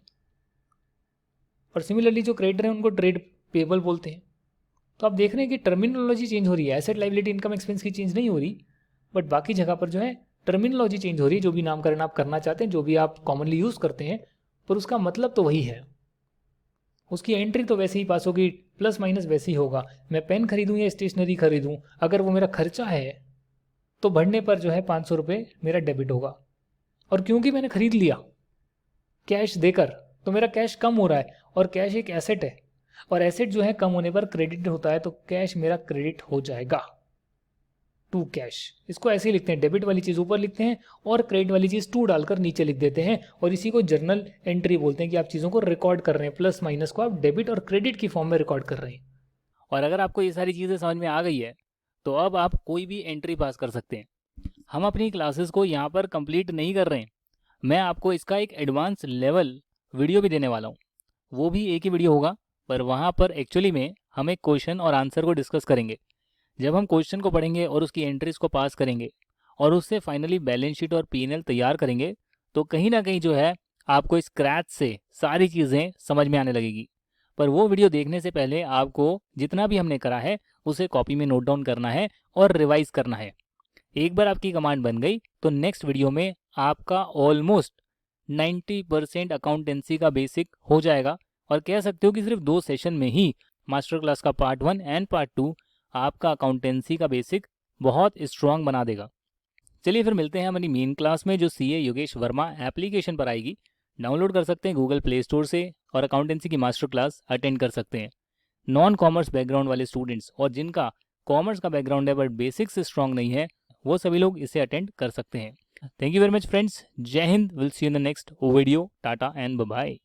और सिमिलरली जो क्रेडिटर हैं उनको ट्रेड पेबल बोलते हैं। तो आप देख रहे हैं कि टर्मिनोलॉजी चेंज हो रही है, एसेट लाइबिलिटी इनकम एक्सपेंस की चेंज नहीं हो रही, बट बाकी जगह पर जो है टर्मिनोलॉजी चेंज हो रही है। जो भी नामकरण आप करना चाहते हैं, जो भी आप कॉमनली यूज़ करते हैं, पर उसका मतलब तो वही है। उसकी एंट्री तो वैसे ही पास होगी, प्लस माइनस वैसे ही होगा। मैं पेन खरीदूँ या स्टेशनरी खरीदूँ, अगर वो मेरा खर्चा है तो बढ़ने पर जो है 500 रुपये मेरा डेबिट होगा। और क्योंकि मैंने खरीद लिया कैश देकर, तो मेरा कैश कम हो रहा है, और कैश एक एसेट है, और एसेट जो है कम होने पर क्रेडिट होता है, तो कैश मेरा क्रेडिट हो जाएगा टू कैश। इसको ऐसे ही लिखते हैं, डेबिट वाली चीज़ ऊपर लिखते हैं और क्रेडिट वाली चीज़ टू डालकर नीचे लिख देते हैं, और इसी को जर्नल एंट्री बोलते हैं कि आप चीज़ों को रिकॉर्ड कर रहे हैं, प्लस माइनस को आप डेबिट और क्रेडिट की फॉर्म में रिकॉर्ड कर रहे हैं। और अगर आपको ये सारी चीज़ें समझ में आ गई है तो अब आप कोई भी एंट्री पास कर सकते हैं। हम अपनी क्लासेस को यहाँ पर कंप्लीट नहीं कर रहे हैं, मैं आपको इसका एक एडवांस लेवल वीडियो भी देने वाला हूँ। वो भी एक ही वीडियो होगा, पर वहाँ पर एक्चुअली में हम एक क्वेश्चन और आंसर को डिस्कस करेंगे। जब हम क्वेश्चन को पढ़ेंगे और उसकी एंट्रीज को पास करेंगे और उससे फाइनली बैलेंस शीट और P&L तैयार करेंगे, तो कहीं ना कहीं जो है आपको स्क्रैच से सारी चीज़ें समझ में आने लगेगी। पर वो वीडियो देखने से पहले आपको जितना भी हमने करा है उसे कॉपी में नोट डाउन करना है और रिवाइज करना है। एक बार आपकी कमांड बन गई तो नेक्स्ट वीडियो में आपका ऑलमोस्ट 90% अकाउंटेंसी का बेसिक हो जाएगा, और कह सकते हो कि सिर्फ 2 सेशन में ही मास्टर क्लास का पार्ट 1 एंड पार्ट 2 आपका अकाउंटेंसी का बेसिक बहुत स्ट्रांग बना देगा। चलिए फिर मिलते हैं हमारी मेन क्लास में, जो CA योगेश वर्मा एप्लीकेशन पर आएगी। डाउनलोड कर सकते हैं गूगल प्ले स्टोर से और अकाउंटेंसी की मास्टर क्लास अटेंड कर सकते हैं। नॉन कॉमर्स बैकग्राउंड वाले स्टूडेंट्स और जिनका कॉमर्स का बैकग्राउंड है बट बेसिक से स्ट्रांग नहीं है, वो सभी लोग इसे अटेंड कर सकते हैं। Thank you very much friends. जय हिंद। Will see you in the next video. Tata and bye bye.